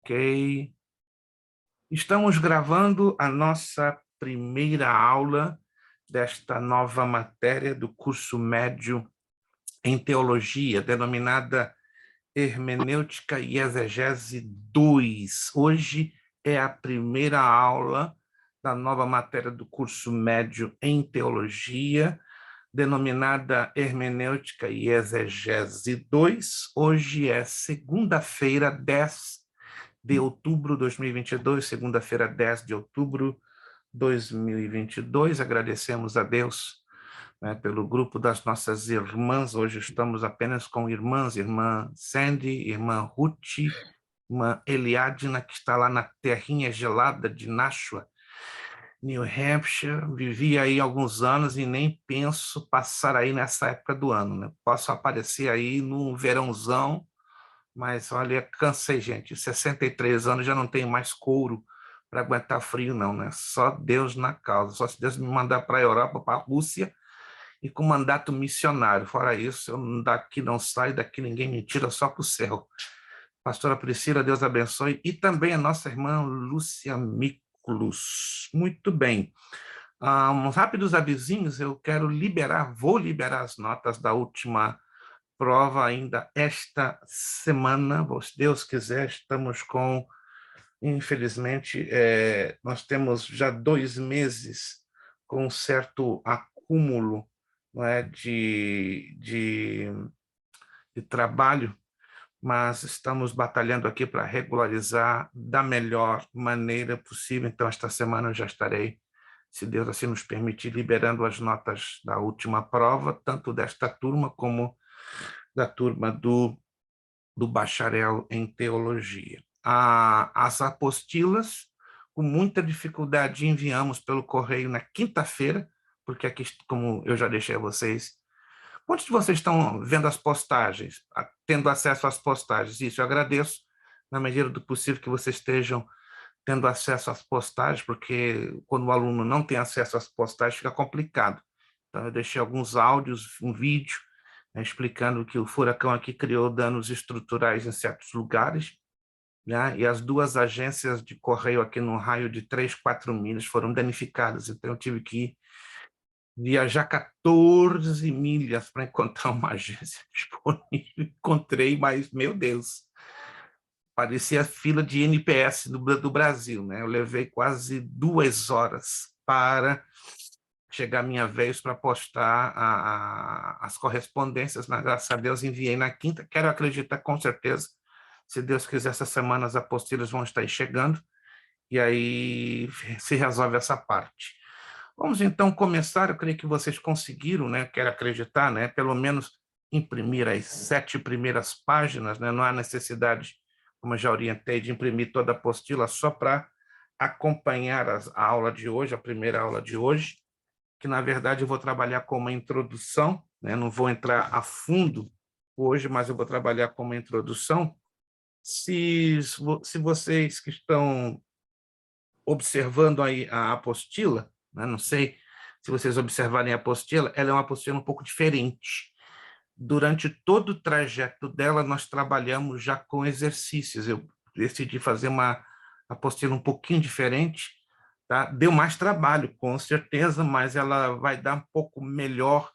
Ok. Estamos gravando a nossa primeira aula desta nova matéria do curso médio em teologia, denominada Hermenêutica e Exegese 2. Hoje é a primeira aula da nova matéria do curso médio em teologia, denominada Hermenêutica e Exegese 2. Hoje é segunda-feira, 10 de outubro de 2022, segunda-feira, 10 de outubro de 2022. Agradecemos a Deus, né, pelo grupo das nossas irmãs. Hoje estamos apenas com irmãs, irmã Sandy, irmã Ruth, irmã Eliadna, que está lá na terrinha gelada de Nashua, New Hampshire. Vivi aí alguns anos e nem penso passar aí nessa época do ano, né? Posso aparecer aí no verãozão, mas olha, cansei, gente. 63 anos, já não tenho mais couro para aguentar frio, não, né? Só Deus na causa. Só se Deus me mandar para a Europa, para a Rússia, e com mandato missionário. Fora isso, eu daqui não saio, daqui ninguém me tira, só para o céu. Pastora Priscila, Deus abençoe. E também a nossa irmã Lúcia Miculus. Muito bem. Uns rápidos avisinhos, eu quero vou liberar as notas da última prova ainda esta semana, se Deus quiser. Estamos com, infelizmente, nós temos já 2 meses com um certo acúmulo, não é, de trabalho, mas estamos batalhando aqui para regularizar da melhor maneira possível. Então, esta semana eu já estarei, se Deus assim nos permitir, liberando as notas da última prova, tanto desta turma como da turma do bacharel em teologia. As apostilas, com muita dificuldade, enviamos pelo correio na quinta-feira, porque aqui, como eu já deixei a vocês, quantos de vocês estão vendo as postagens, tendo acesso às postagens? Isso, eu agradeço, na medida do possível, que vocês estejam tendo acesso às postagens, porque quando o aluno não tem acesso às postagens, fica complicado. Então, eu deixei alguns áudios, um vídeo, né, explicando que o furacão aqui criou danos estruturais em certos lugares, né, e as 2 agências de correio aqui no raio de 3, 4 milhas foram danificadas. Então, eu tive que viajar 14 milhas para encontrar uma agência disponível. Encontrei, mas, meu Deus, parecia fila de NPS do Brasil, né? Eu levei quase 2 horas para chegar a minha vez para postar as correspondências, mas graças a Deus enviei na quinta. Quero acreditar, com certeza, se Deus quiser, essa semana as apostilas vão estar aí chegando, e aí se resolve essa parte. Vamos então começar. Eu creio que vocês conseguiram, né? Quero acreditar, né? Pelo menos imprimir as 7 primeiras páginas, né? Não há necessidade, como eu já orientei, de imprimir toda a apostila, só para acompanhar a aula de hoje, a primeira aula de hoje, que na verdade eu vou trabalhar com uma introdução, né? Não vou entrar a fundo hoje, mas eu vou trabalhar com uma introdução. Se vocês que estão observando aí a apostila, né? Não sei se vocês observarem a apostila, ela é uma apostila um pouco diferente. Durante todo o trajeto dela, nós trabalhamos já com exercícios. Eu decidi fazer uma apostila um pouquinho diferente, tá? Deu mais trabalho, com certeza, mas ela vai dar um pouco melhor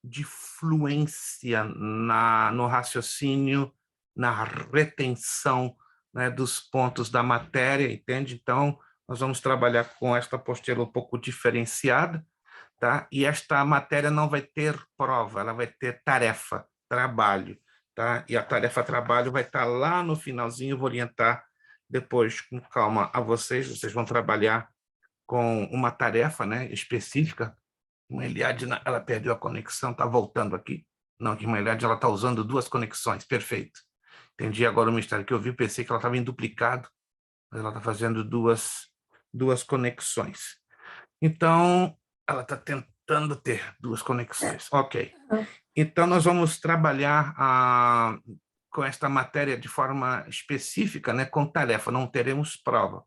de fluência no raciocínio, na retenção, né, dos pontos da matéria, entende? Então, nós vamos trabalhar com esta apostila um pouco diferenciada, tá? E esta matéria não vai ter prova, ela vai ter tarefa, trabalho, tá? E a tarefa trabalho vai estar lá no finalzinho. Eu vou orientar depois com calma a vocês. Vocês vão trabalhar com uma tarefa, né, específica. Uma Eliadna, ela perdeu a conexão, está voltando aqui. Não, que uma Eliadna, ela está usando 2 conexões, perfeito. Entendi agora o mistério que eu vi, pensei que ela estava em duplicado, mas ela está fazendo duas conexões. Então, ela está tentando ter 2 conexões. Ok. Então, nós vamos trabalhar com esta matéria de forma específica, né, com tarefa, não teremos prova.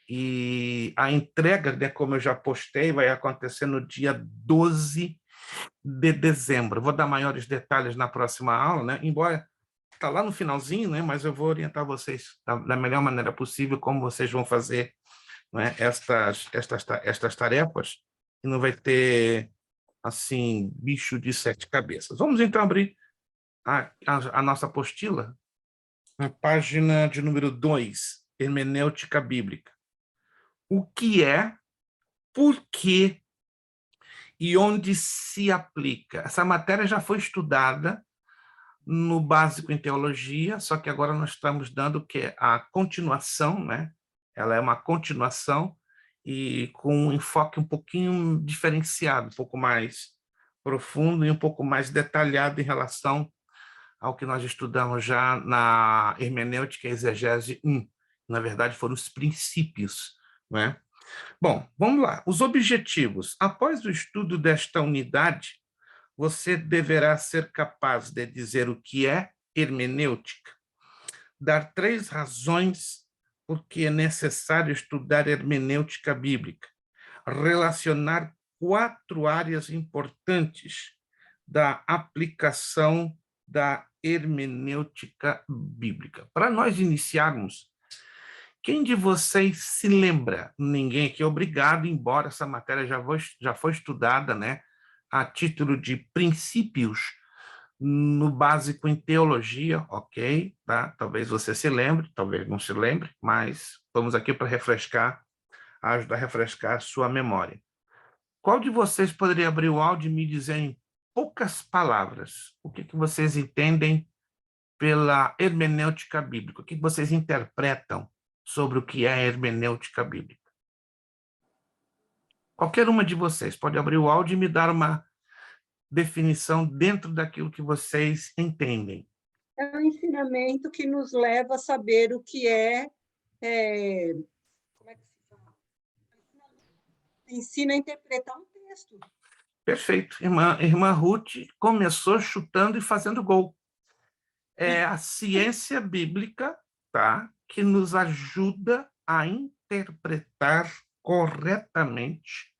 E a entrega, né, como eu já postei, vai acontecer no dia 12 de dezembro. Vou dar maiores detalhes na próxima aula, né? Embora está lá no finalzinho, né? Mas eu vou orientar vocês da melhor maneira possível como vocês vão fazer, né, estas tarefas, e não vai ter, assim, bicho de sete cabeças. Vamos então abrir a nossa apostila, na página de número 2, hermenêutica bíblica. O que é, por quê e onde se aplica? Essa matéria já foi estudada no básico em teologia, só que agora nós estamos dando o que é a continuação, né? Ela é uma continuação e com um enfoque um pouquinho diferenciado, um pouco mais profundo e um pouco mais detalhado em relação ao que nós estudamos já na hermenêutica e exegese 1. Na verdade, foram os princípios, né? Bom, vamos lá. Os objetivos. Após o estudo desta unidade, você deverá ser capaz de dizer o que é hermenêutica, dar 3 razões por que é necessário estudar hermenêutica bíblica, relacionar 4 áreas importantes da aplicação da hermenêutica bíblica. Para nós iniciarmos, quem de vocês se lembra? Ninguém aqui é obrigado, embora essa matéria já foi estudada, né, a título de princípios no básico em teologia, ok? Tá? Talvez você se lembre, talvez não se lembre, mas vamos aqui para ajudar a refrescar a sua memória. Qual de vocês poderia abrir o áudio e me dizer em poucas palavras o que vocês entendem pela hermenêutica bíblica? O que vocês interpretam sobre o que é a hermenêutica bíblica? Qualquer uma de vocês pode abrir o áudio e me dar uma definição dentro daquilo que vocês entendem. É um ensinamento que nos leva a saber o que como é que se fala? Ensina a interpretar um texto. Perfeito. Irmã Ruth começou chutando e fazendo gol. É a ciência bíblica, tá, que nos ajuda a interpretar corretamente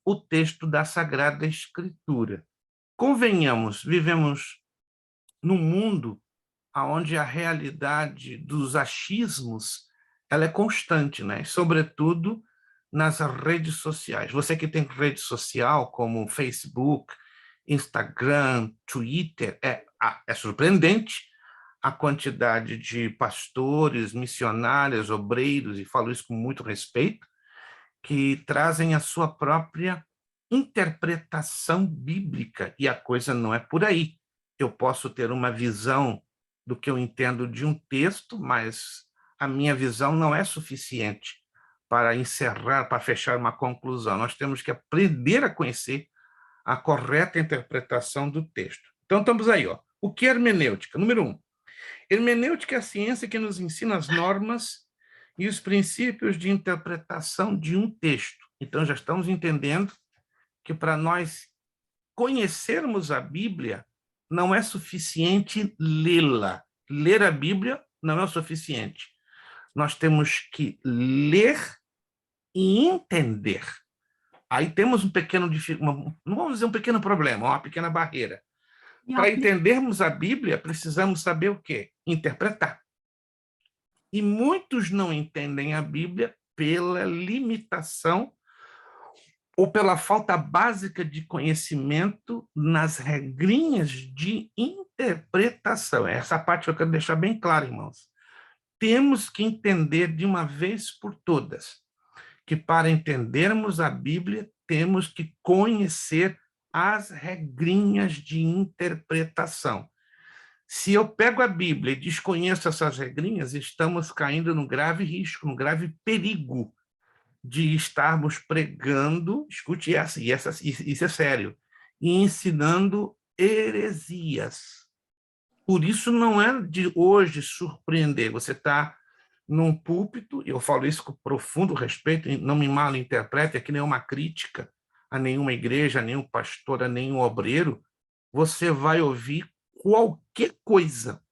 o texto da Sagrada Escritura. Convenhamos, vivemos num mundo onde a realidade dos achismos ela é constante, né? Sobretudo nas redes sociais. Você que tem rede social como Facebook, Instagram, Twitter, é surpreendente a quantidade de pastores, missionários, obreiros, e falo isso com muito respeito, que trazem a sua própria interpretação bíblica, e a coisa não é por aí. Eu posso ter uma visão do que eu entendo de um texto, mas a minha visão não é suficiente para encerrar, para fechar uma conclusão. Nós temos que aprender a conhecer a correta interpretação do texto. Então, estamos aí, ó. O que é hermenêutica? Número 1. Hermenêutica é a ciência que nos ensina as normas e os princípios de interpretação de um texto. Então, já estamos entendendo que para nós conhecermos a Bíblia, não é suficiente lê-la. Ler a Bíblia não é o suficiente. Nós temos que ler e entender. Aí temos um pequeno, não vamos dizer um pequeno problema, uma pequena barreira. Para entendermos a Bíblia, precisamos saber o quê? Interpretar. E muitos não entendem a Bíblia pela limitação ou pela falta básica de conhecimento nas regrinhas de interpretação. Essa parte eu quero deixar bem clara, irmãos. Temos que entender de uma vez por todas que para entendermos a Bíblia, temos que conhecer as regrinhas de interpretação. Se eu pego a Bíblia e desconheço essas regrinhas, estamos caindo num grave risco, num grave perigo de estarmos pregando, escute isso é sério, e ensinando heresias. Por isso não é de hoje surpreender. Você está num púlpito, e eu falo isso com profundo respeito, não me malinterprete, é que nem uma crítica a nenhuma igreja, a nenhum pastor, a nenhum obreiro, você vai ouvir qualquer coisa,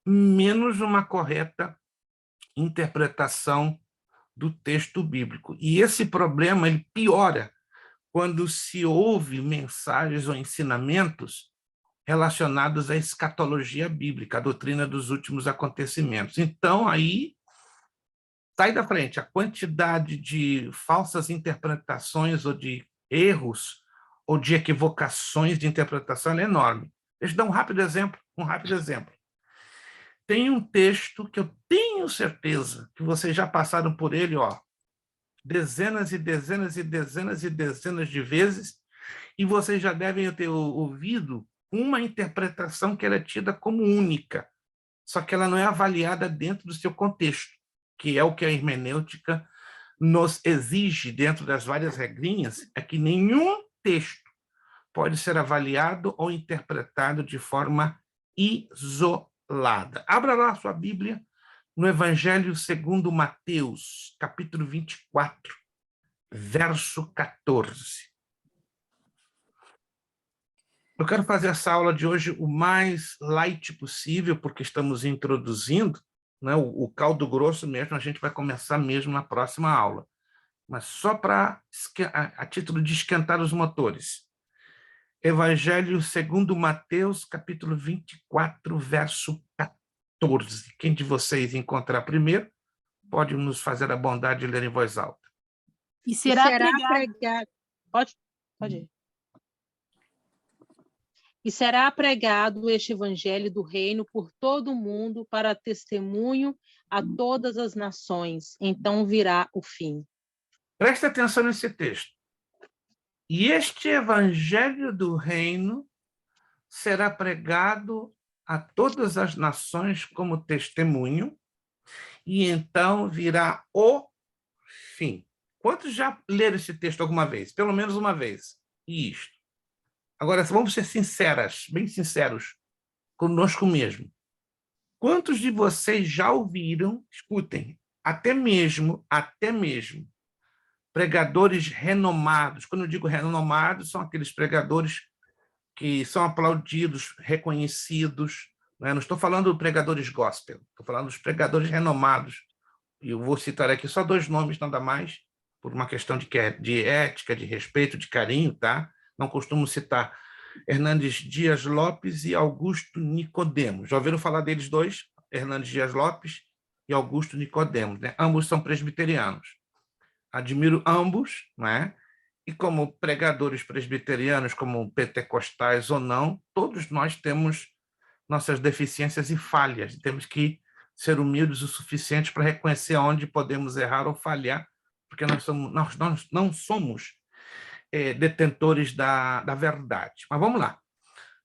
menos uma correta interpretação do texto bíblico. E esse problema ele piora quando se ouve mensagens ou ensinamentos relacionados à escatologia bíblica, a doutrina dos últimos acontecimentos. Então, aí, sai da frente. A quantidade de falsas interpretações ou de erros ou de equivocações de interpretação é enorme. Deixa eu dar um rápido exemplo. Tem um texto que eu tenho certeza que vocês já passaram por ele, dezenas e dezenas e dezenas e dezenas de vezes, e vocês já devem ter ouvido uma interpretação que ela é tida como única, só que ela não é avaliada dentro do seu contexto, que é o que a hermenêutica nos exige dentro das várias regrinhas, é que nenhum texto pode ser avaliado ou interpretado de forma isolada. Abra lá a sua Bíblia no Evangelho segundo Mateus, capítulo 24, verso 14. Eu quero fazer essa aula de hoje o mais light possível, porque estamos introduzindo, né, o caldo grosso mesmo, a gente vai começar mesmo na próxima aula. Mas só para a título de esquentar os motores. Evangelho segundo Mateus, capítulo 24, verso 14. Quem de vocês encontrar primeiro, pode nos fazer a bondade de ler em voz alta. E será pregado. Pode ir. E será pregado este evangelho do reino por todo o mundo para testemunho a todas as nações. Então virá o fim. Preste atenção nesse texto. E este evangelho do reino será pregado a todas as nações como testemunho, e então virá o fim. Quantos já leram esse texto alguma vez? Pelo menos uma vez. E isto. Agora, vamos ser sinceras, bem sinceros, conosco mesmo. Quantos de vocês já ouviram, escutem, até mesmo, pregadores renomados? Quando eu digo renomados, são aqueles pregadores que são aplaudidos, reconhecidos, né? Não estou falando de pregadores gospel, estou falando dos pregadores renomados. E eu vou citar aqui só 2 nomes, nada mais, por uma questão de ética, de respeito, de carinho, tá? Não costumo citar Hernandes Dias Lopes e Augusto Nicodemos. Já ouviram falar deles dois? Hernandes Dias Lopes e Augusto Nicodemos, né? Ambos são presbiterianos. Admiro ambos, né? E como pregadores presbiterianos, como pentecostais ou não, todos nós temos nossas deficiências e falhas. Temos que ser humildes o suficiente para reconhecer onde podemos errar ou falhar, porque nós não somos detentores da verdade. Mas vamos lá.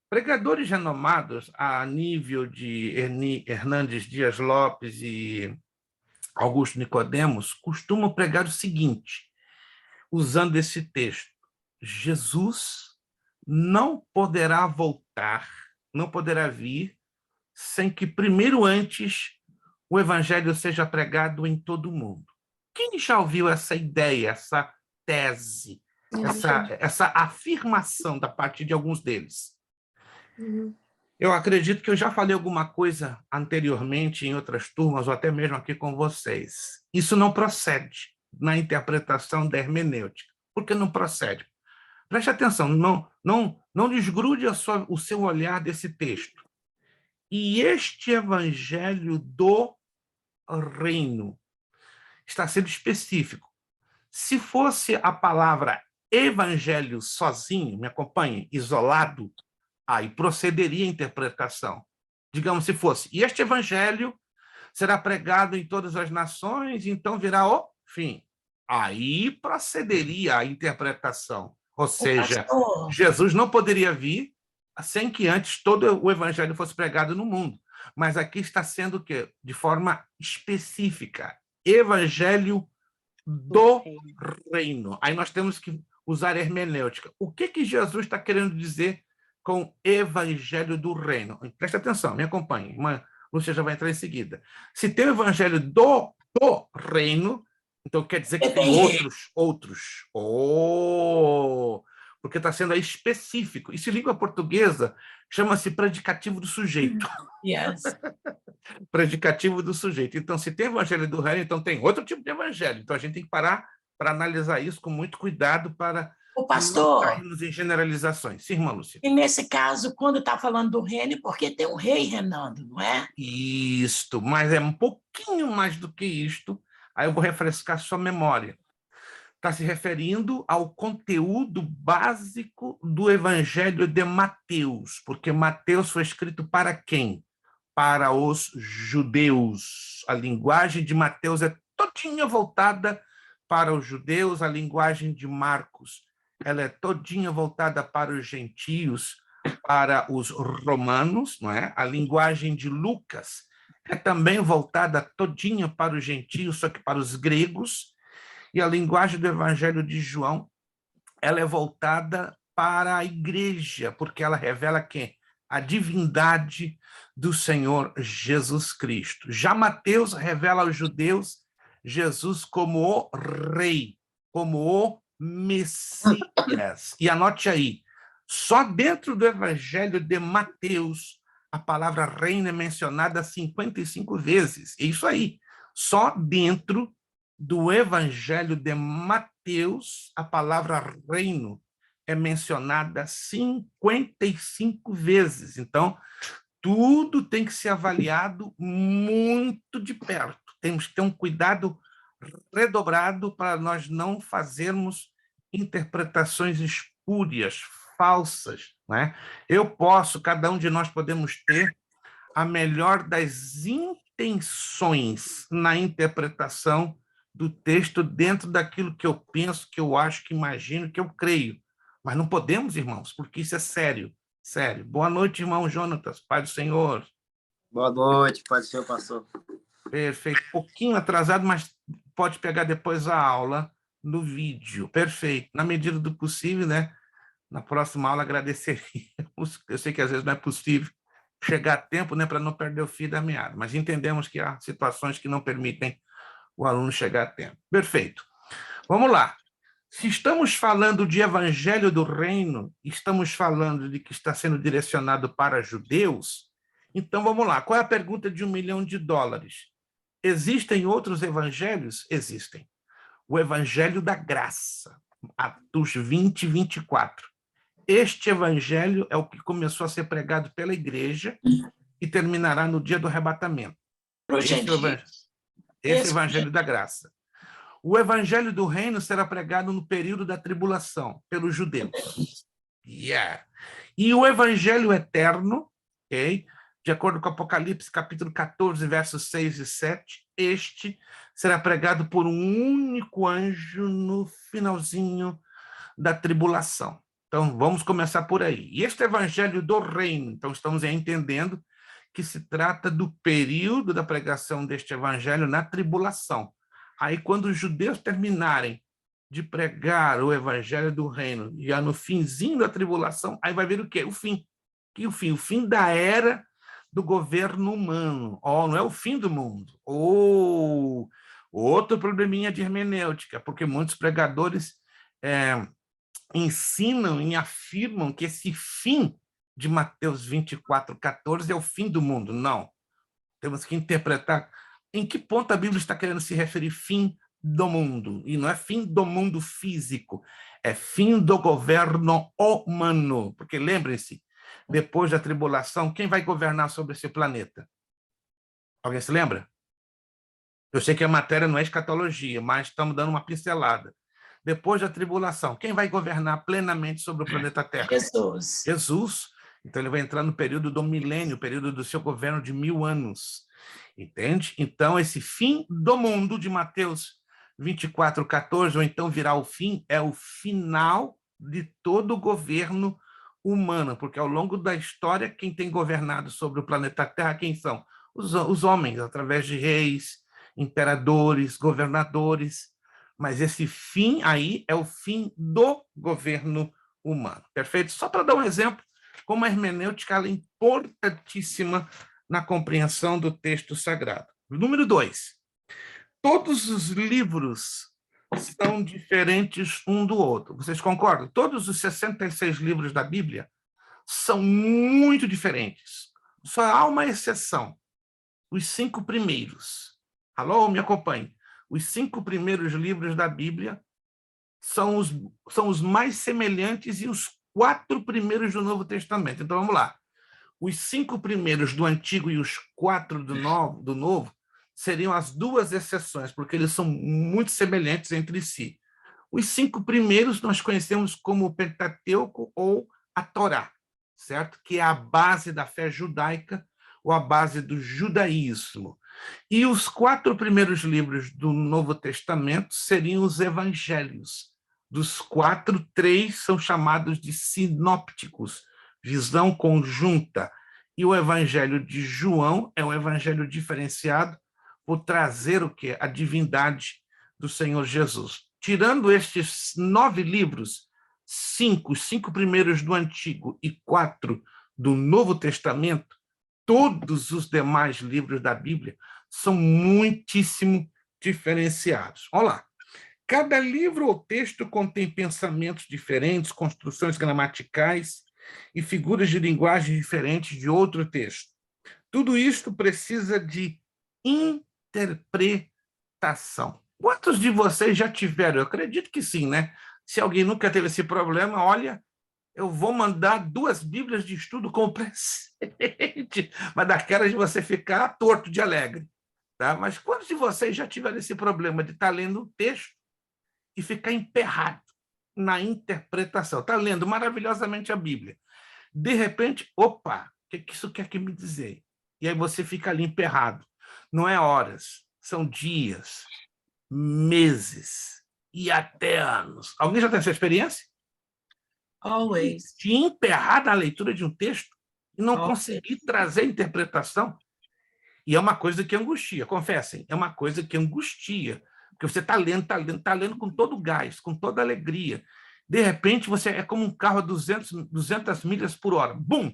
Pregadores renomados a nível de Hernandes Dias Lopes e Augusto Nicodemos costumam pregar o seguinte, usando esse texto: Jesus não poderá voltar, não poderá vir, sem que primeiro antes o evangelho seja pregado em todo o mundo. Quem já ouviu essa ideia, essa tese, essa afirmação da parte de alguns deles? Eu acredito que eu já falei alguma coisa anteriormente em outras turmas, ou até mesmo aqui com vocês. Isso não procede na interpretação da hermenêutica. Por que não procede? Preste atenção, não desgrude o seu olhar desse texto. E este evangelho do reino está sendo específico. Se fosse a palavra evangelho sozinho, me acompanhe, isolado, aí procederia a interpretação. Digamos, se fosse, e este evangelho será pregado em todas as nações, então virá o fim. Aí procederia a interpretação. Ou seja, Jesus não poderia vir sem que antes todo o evangelho fosse pregado no mundo. Mas aqui está sendo o quê? De forma específica. Evangelho do reino. Aí nós temos que usar hermenêutica. O que Jesus está querendo dizer com evangelho do reino? Presta atenção, me acompanhe. Lúcia já vai entrar em seguida. Se tem o evangelho do reino, então quer dizer que tem outros. Porque está sendo aí específico. Isso em língua portuguesa chama-se predicativo do sujeito. Yes. Predicativo do sujeito. Então, se tem evangelho do reino, então tem outro tipo de evangelho. Então, a gente tem que parar para analisar isso com muito cuidado para O e não pastor, cairmos em generalizações. Sim, irmã Lúcia. e nesse caso, quando está falando do reino, porque tem um rei reinando, não é? Isto, mas é um pouquinho mais do que isto. Aí eu vou refrescar sua memória. Está se referindo ao conteúdo básico do Evangelho de Mateus, porque Mateus foi escrito para quem? Para os judeus. A linguagem de Mateus é todinha voltada para os judeus, a linguagem de Marcos, ela é todinha voltada para os gentios, para os romanos, não é? A linguagem de Lucas é também voltada todinha para os gentios, só que para os gregos, e a linguagem do Evangelho de João, ela é voltada para a igreja, porque ela revela quem? A divindade do Senhor Jesus Cristo. Já Mateus revela aos judeus Jesus como o rei, como o Messias. E anote aí, só dentro do Evangelho de Mateus, a palavra reino é mencionada 55 vezes. É isso aí. Só dentro do Evangelho de Mateus, a palavra reino é mencionada 55 vezes. Então, tudo tem que ser avaliado muito de perto. Temos que ter um cuidado redobrado para nós não fazermos interpretações espúrias, falsas, né? Cada um de nós podemos ter a melhor das intenções na interpretação do texto dentro daquilo que eu penso, que eu acho, que imagino, que eu creio. Mas não podemos, irmãos, porque isso é sério. Sério. Boa noite, irmão Jonatas. Pai do Senhor. Boa noite, Pai do Senhor, pastor. Perfeito. Pouquinho atrasado, mas pode pegar depois a aula no vídeo. Perfeito. Na medida do possível, né? Na próxima aula agradeceríamos. Eu sei que às vezes não é possível chegar a tempo, né, para não perder o fio da meada, mas entendemos que há situações que não permitem o aluno chegar a tempo. Perfeito. Vamos lá. Se estamos falando de Evangelho do Reino, estamos falando de que está sendo direcionado para judeus, então vamos lá. Qual é a pergunta de $1 milhão? Existem outros evangelhos? Existem. O Evangelho da Graça, Atos 20 e 24. Este evangelho é o que começou a ser pregado pela igreja e terminará no dia do arrebatamento. Esse evangelho da graça. O evangelho do reino será pregado no período da tribulação, pelos judeus. E o evangelho eterno, okay? De acordo com Apocalipse, capítulo 14, versos 6 e 7, este será pregado por um único anjo no finalzinho da tribulação. Então, vamos começar por aí. E este evangelho do reino, então estamos entendendo que se trata do período da pregação deste evangelho na tribulação. Aí, quando os judeus terminarem de pregar o evangelho do reino, já no finzinho da tribulação, aí vai ver o quê? O fim. Que o fim? O fim da era do governo humano. Não é o fim do mundo. Outro probleminha de hermenêutica, porque muitos pregadores ensinam e afirmam que esse fim de Mateus 24, 14 é o fim do mundo. Não. Temos que interpretar em que ponto a Bíblia está querendo se referir fim do mundo. E não é fim do mundo físico, é fim do governo humano. Porque lembrem-se, depois da tribulação, quem vai governar sobre esse planeta? Alguém se lembra? Eu sei que a matéria não é escatologia, mas estamos dando uma pincelada. Depois da tribulação, quem vai governar plenamente sobre o planeta Terra? Jesus. Jesus. Então, ele vai entrar no período do milênio, período do seu governo de 1000 anos. Entende? Então, esse fim do mundo de Mateus 24, 14, ou então virá o fim, é o final de todo o governo humano, porque ao longo da história, quem tem governado sobre o planeta Terra, quem são? Os homens, através de reis, imperadores, governadores. Mas esse fim aí é o fim do governo humano. Perfeito? Só para dar um exemplo, como a hermenêutica ela é importantíssima na compreensão do texto sagrado. Número 2. Todos os livros são diferentes um do outro. Vocês concordam? Todos os 66 livros da Bíblia são muito diferentes. Só há uma exceção. Os 5 primeiros. Alô, me acompanhe. Os 5 primeiros livros da Bíblia são os mais semelhantes e os 4 primeiros do Novo Testamento. Então, vamos lá. Os 5 primeiros do Antigo e os 4 do Novo seriam as 2 exceções, porque eles são muito semelhantes entre si. Os 5 primeiros nós conhecemos como o Pentateuco ou a Torá, certo? Que é a base da fé judaica ou a base do judaísmo. E os 4 primeiros livros do Novo Testamento seriam os evangelhos. Dos 4, 3 são chamados de sinópticos, visão conjunta. E o evangelho de João é um evangelho diferenciado por trazer o quê? A divindade do Senhor Jesus. Tirando estes 9 livros, os 5 primeiros do Antigo e 4 do Novo Testamento, todos os demais livros da Bíblia são muitíssimo diferenciados. Olha lá. Cada livro ou texto contém pensamentos diferentes, construções gramaticais e figuras de linguagem diferentes de outro texto. Tudo isto precisa de interpretação. Quantos de vocês já tiveram? Eu acredito que sim, né? Se alguém nunca teve esse problema, olha, eu vou mandar 2 Bíblias de estudo como presente, mas daquelas de você ficar torto de alegre. Tá? Mas quantos de vocês já tiveram esse problema de estar lendo um texto e ficar emperrado na interpretação? Está lendo maravilhosamente a Bíblia. De repente, opa, o que isso quer que me dizer? E aí você fica ali emperrado. Não é horas, são dias, meses e até anos. Alguém já teve essa experiência? Always. De emperrar na leitura de um texto e não Always. conseguir trazer interpretação. E é uma coisa que angustia, confessem, é uma coisa que angustia, porque você está lendo com todo o gás, com toda a alegria. De repente, você é como um carro a 200 milhas por hora. Bum!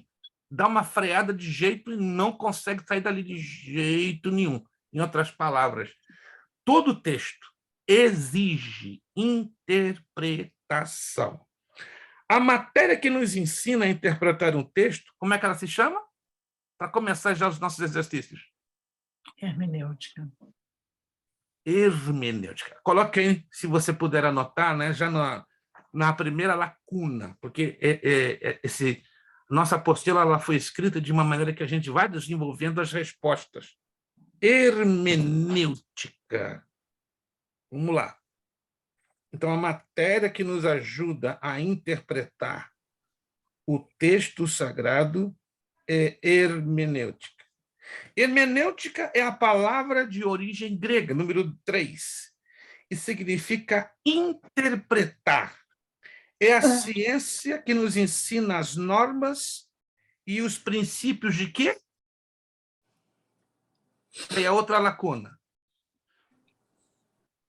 Dá uma freada de jeito e não consegue sair dali de jeito nenhum. Em outras palavras, todo texto exige interpretação. A matéria que nos ensina a interpretar um texto, como é que ela se chama? Para começar já os nossos exercícios. Hermenêutica. Hermenêutica. Coloque aí, se você puder anotar, né, já na primeira lacuna, porque nossa apostila ela foi escrita de uma maneira que a gente vai desenvolvendo as respostas. Hermenêutica. Vamos lá. Então, a matéria que nos ajuda a interpretar o texto sagrado é hermenêutica. Hermenêutica é a palavra de origem grega, número 3, e significa interpretar. É a ciência que nos ensina as normas e os princípios de quê? É a outra lacuna.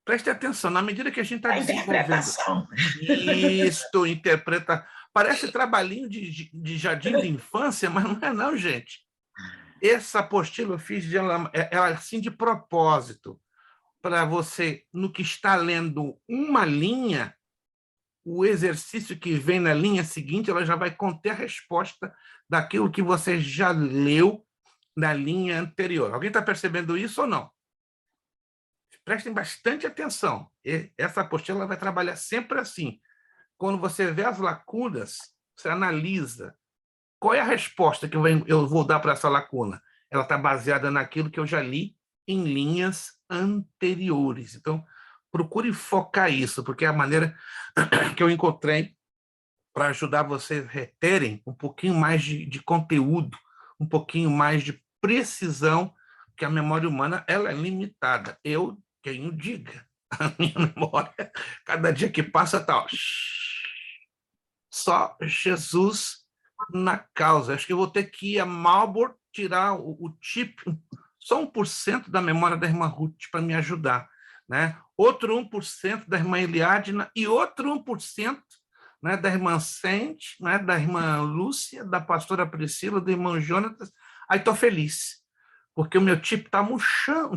Preste atenção, na medida que a gente está desenvolvendo... Isto, interpreta... Parece trabalhinho de jardim de infância, mas não é não, gente. Essa apostila eu fiz ela assim de propósito, para você, no que está lendo uma linha, o exercício que vem na linha seguinte, ela já vai conter a resposta daquilo que você já leu na linha anterior. Alguém está percebendo isso ou não? Prestem bastante atenção. Essa apostila vai trabalhar sempre assim. Quando você vê as lacunas, você analisa. Qual é a resposta que eu vou dar para essa lacuna? Ela está baseada naquilo que eu já li em linhas anteriores. Então, procure focar isso, porque é a maneira que eu encontrei para ajudar vocês a reterem um pouquinho mais de conteúdo, um pouquinho mais de precisão, que a memória humana ela é limitada. Eu quem diga. A minha memória, cada dia que passa, está... Só Jesus na causa. Acho que eu vou ter que ir a Marlborough tirar o chip, só 1% da memória da irmã Ruth para me ajudar. Né? Outro 1% da irmã Eliadna e outro 1%, né, da irmã Sente, né, da irmã Lúcia, da pastora Priscila, do irmão Jonatas. Aí estou feliz, porque o meu chip está murchando.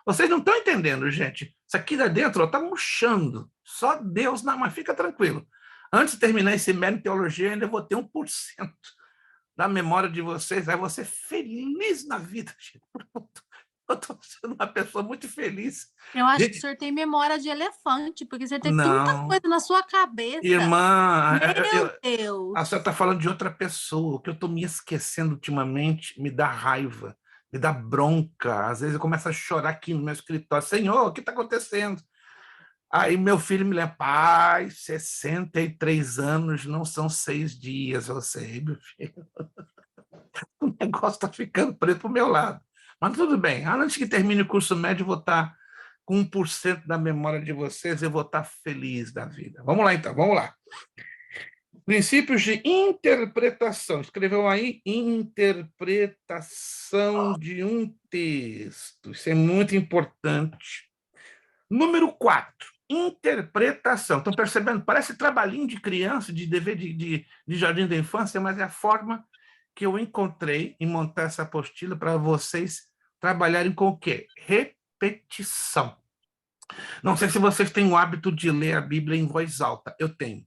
Vocês não estão entendendo, gente. Isso aqui lá dentro está murchando. Só Deus, não, mas fica tranquilo. Antes de terminar esse médio em teologia, eu ainda vou ter 1% da memória de vocês. Aí você feliz na vida, gente. Eu estou sendo uma pessoa muito feliz. Eu acho que Gente, o senhor tem memória de elefante, porque você tem tanta não, coisa na sua cabeça. irmã, Meu a Deus! senhora está falando de outra pessoa. O que eu estou me esquecendo ultimamente me dá raiva, me dá bronca. Às vezes eu começo a chorar aqui no meu escritório. Senhor, o que está acontecendo? Aí meu filho me lembra, pai, 63 anos não são 6 dias. Eu sei, meu filho. O negócio está ficando preto para o meu lado. Mas tudo bem, antes que termine o curso médio, eu vou estar com 1% da memória de vocês, eu vou estar feliz da vida. Vamos lá, então, vamos lá. Princípios de interpretação. Escreveu aí interpretação de um texto. Isso é muito importante. Número 4, interpretação. Estão percebendo? Parece trabalhinho de criança, de dever de jardim da infância, mas é a forma que eu encontrei em montar essa apostila para vocês trabalharem com o quê? Repetição. Não sei se vocês têm o hábito de ler a Bíblia em voz alta. Eu tenho.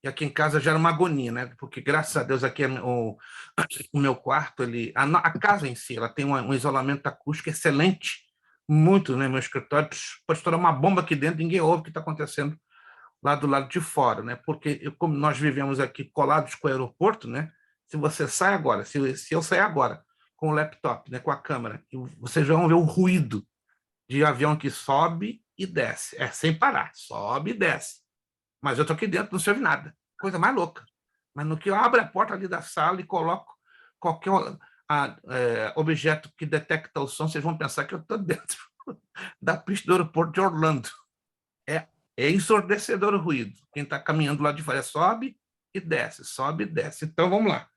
E aqui em casa já era uma agonia, né? Porque, graças a Deus, aqui o meu quarto, a casa em si, ela tem um isolamento acústico excelente, muito, né? Meu escritório pode estourar uma bomba aqui dentro, ninguém ouve o que está acontecendo lá do lado de fora, né? Porque, como nós vivemos aqui colados com o aeroporto, né? Se você sai agora, se eu sair agora com o laptop, né, com a câmera, vocês vão ver o ruído de avião que sobe e desce. É sem parar, sobe e desce. Mas eu estou aqui dentro, não serve nada. Coisa mais louca. Mas no que eu abro a porta ali da sala e coloco qualquer objeto que detecta o som, vocês vão pensar que eu estou dentro da pista do aeroporto de Orlando. É ensurdecedor o ruído. Quem está caminhando lá de fora sobe e desce, sobe e desce. Então, vamos lá.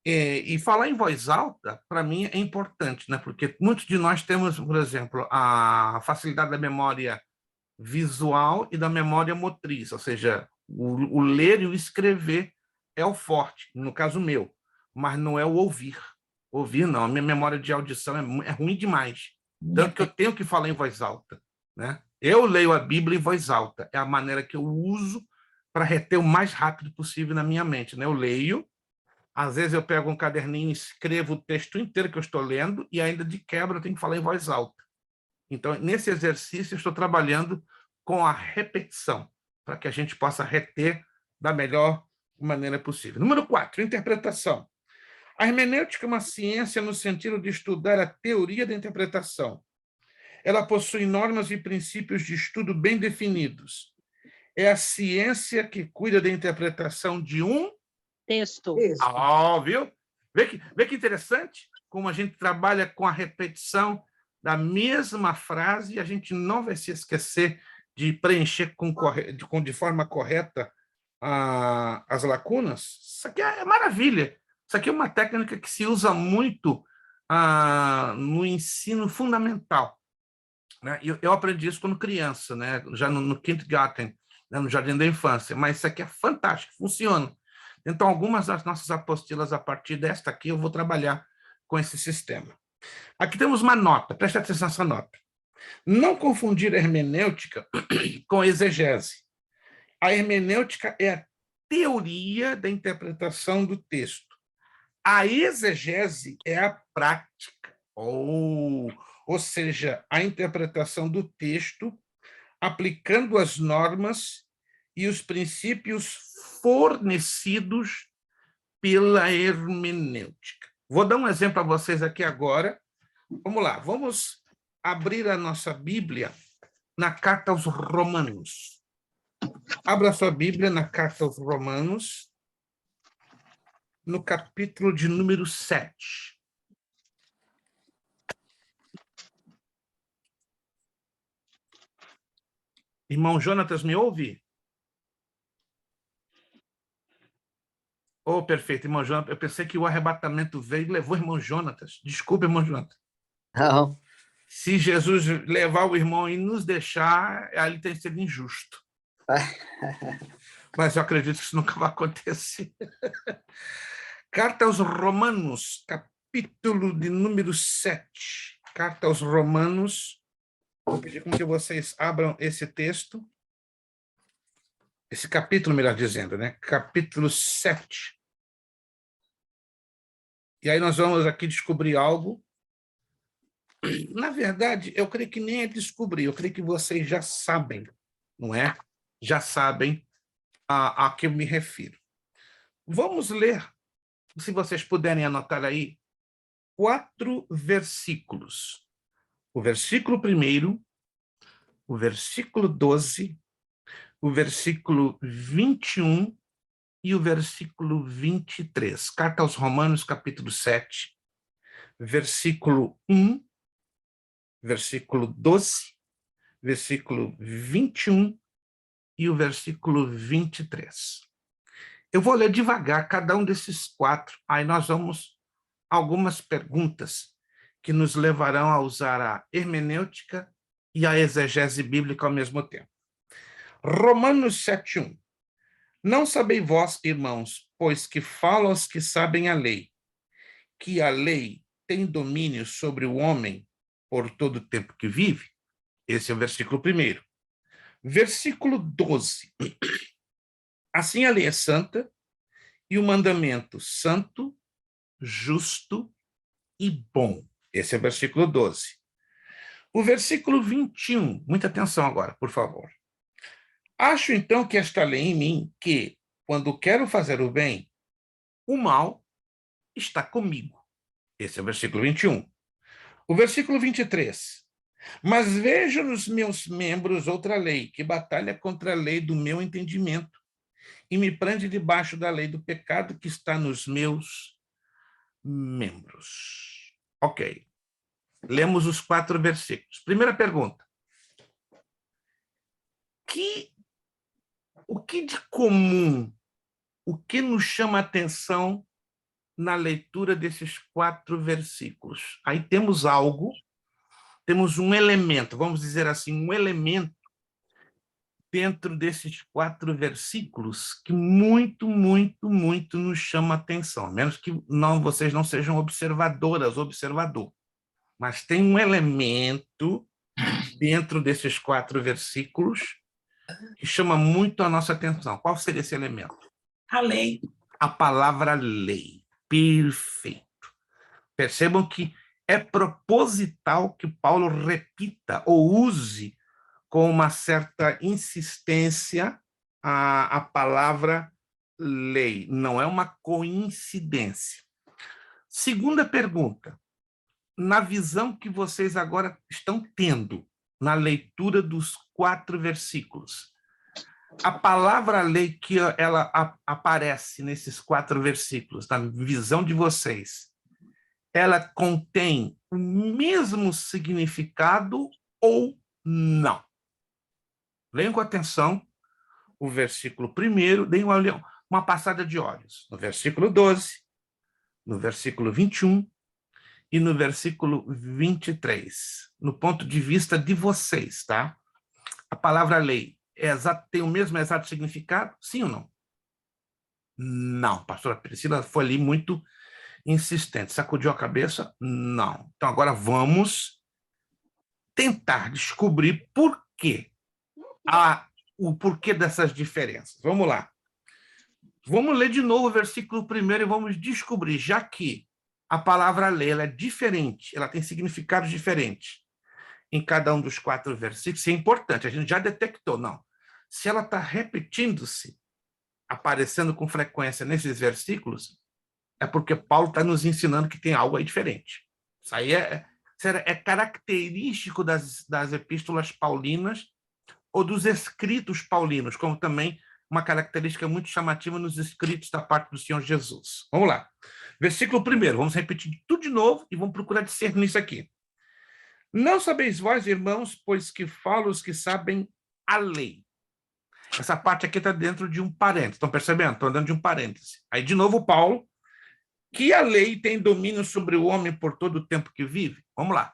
E falar em voz alta, para mim, é importante, né? Porque muitos de nós temos, por exemplo, a facilidade da memória visual e da memória motriz, ou seja, o ler e o escrever é o forte, no caso meu, mas não é o ouvir. Ouvir, não. A minha memória de audição é ruim demais. Tanto que eu tenho que falar em voz alta, né? Eu leio a Bíblia em voz alta. É a maneira que eu uso para reter o mais rápido possível na minha mente, né? Eu leio, às vezes eu pego um caderninho e escrevo o texto inteiro que eu estou lendo e ainda de quebra eu tenho que falar em voz alta. Então, nesse exercício, eu estou trabalhando com a repetição, para que a gente possa reter da melhor maneira possível. Número 4, interpretação. A hermenêutica é uma ciência no sentido de estudar a teoria da interpretação. Ela possui normas e princípios de estudo bem definidos. É a ciência que cuida da interpretação de um Texto. viu? Vê que interessante como a gente trabalha com a repetição da mesma frase e a gente não vai se esquecer de preencher de forma correta as lacunas. Isso aqui é maravilha. Isso aqui é uma técnica que se usa muito no ensino fundamental, né? Eu aprendi isso quando criança, né? Já no kindergarten, né? No jardim da infância, mas isso aqui é fantástico, funciona. Então, algumas das nossas apostilas, a partir desta aqui, eu vou trabalhar com esse sistema. Aqui temos uma nota, preste atenção nessa nota. Não confundir hermenêutica com exegese. A hermenêutica é a teoria da interpretação do texto. A exegese é a prática, ou seja, a interpretação do texto aplicando as normas e os princípios fornecidos pela hermenêutica. Vou dar um exemplo a vocês aqui agora. Vamos lá, vamos abrir a nossa Bíblia na Carta aos Romanos. Abra a sua Bíblia na Carta aos Romanos, no capítulo de número 7. Irmão Jonatas, me ouve? Oh, perfeito, irmão Jonatas. Eu pensei que o arrebatamento veio e levou o irmão Jonatas. Desculpa, irmão Jonatas. Não. Se Jesus levar o irmão e nos deixar, ali tem sido injusto. Mas eu acredito que isso nunca vai acontecer. Carta aos Romanos, capítulo de número 7. Carta aos Romanos. Vou pedir com que vocês abram esse texto. Esse capítulo, melhor dizendo, né? Capítulo 7. E aí nós vamos aqui descobrir algo Na verdade, eu creio que nem é descobrir, eu creio que vocês já sabem, não é? Já sabem a que eu me refiro. Vamos ler, se vocês puderem anotar aí, 4 versículos. O versículo 1º, o versículo 12, o versículo 21 e o versículo 23. Carta aos Romanos, capítulo 7, versículo 1, versículo 12, versículo 21 e o versículo 23. Eu vou ler devagar cada um desses 4, aí nós vamos a algumas perguntas que nos levarão a usar a hermenêutica e a exegese bíblica ao mesmo tempo. Romanos 7:1. Não sabeis vós, irmãos, pois que falo aos que sabem a lei, que a lei tem domínio sobre o homem por todo o tempo que vive? Esse é o versículo 1º. Versículo 12. Assim a lei é santa, e o mandamento santo, justo e bom. Esse é o versículo 12. O versículo 21, muita atenção agora, por favor. Acho então que esta lei em mim, que, quando quero fazer o bem, o mal está comigo. Esse é o versículo 21. O versículo 23. Mas vejo nos meus membros outra lei, que batalha contra a lei do meu entendimento, e me prende debaixo da lei do pecado que está nos meus membros. Ok. Lemos os 4 versículos. Primeira pergunta. O que de comum, o que nos chama a atenção na leitura desses 4 versículos? Aí temos algo, temos um elemento, vamos dizer assim, um elemento dentro desses 4 versículos que muito nos chama a atenção, a menos que vocês não sejam observadoras, observador. Mas tem um elemento dentro desses 4 versículos que chama muito a nossa atenção. Qual seria esse elemento? A lei. A palavra lei. Perfeito. Percebam que é proposital que Paulo repita ou use com uma certa insistência a palavra lei. Não é uma coincidência. Segunda pergunta. Na visão que vocês agora estão tendo, na leitura dos 4 versículos, a palavra lei que ela aparece nesses 4 versículos, na visão de vocês, ela contém o mesmo significado ou não? Leiam com atenção o versículo 1º, deem uma passada de olhos no versículo 12, no versículo 21 e no versículo 23, no ponto de vista de vocês, tá? A palavra lei tem o mesmo exato significado? Sim ou não? Não. A pastora Priscila foi ali muito insistente. Sacudiu a cabeça? Não. Então, agora vamos tentar descobrir por quê. O porquê dessas diferenças. Vamos lá. Vamos ler de novo o versículo 1º e vamos descobrir, já que a palavra lei ela é diferente, ela tem significados diferentes em cada um dos 4 versículos. Isso é importante, a gente já detectou, não. Se ela está repetindo-se, aparecendo com frequência nesses versículos, é porque Paulo está nos ensinando que tem algo aí diferente. Isso aí é característico das epístolas paulinas ou dos escritos paulinos, como também uma característica muito chamativa nos escritos da parte do Senhor Jesus. Vamos lá. Versículo 1º, vamos repetir tudo de novo e vamos procurar discernir isso aqui. Não sabeis vós, irmãos, pois que falo os que sabem a lei. Essa parte aqui está dentro de um parênteses. Estão percebendo? Estou dentro de um parêntese. Aí, de novo, Paulo, que a lei tem domínio sobre o homem por todo o tempo que vive. Vamos lá.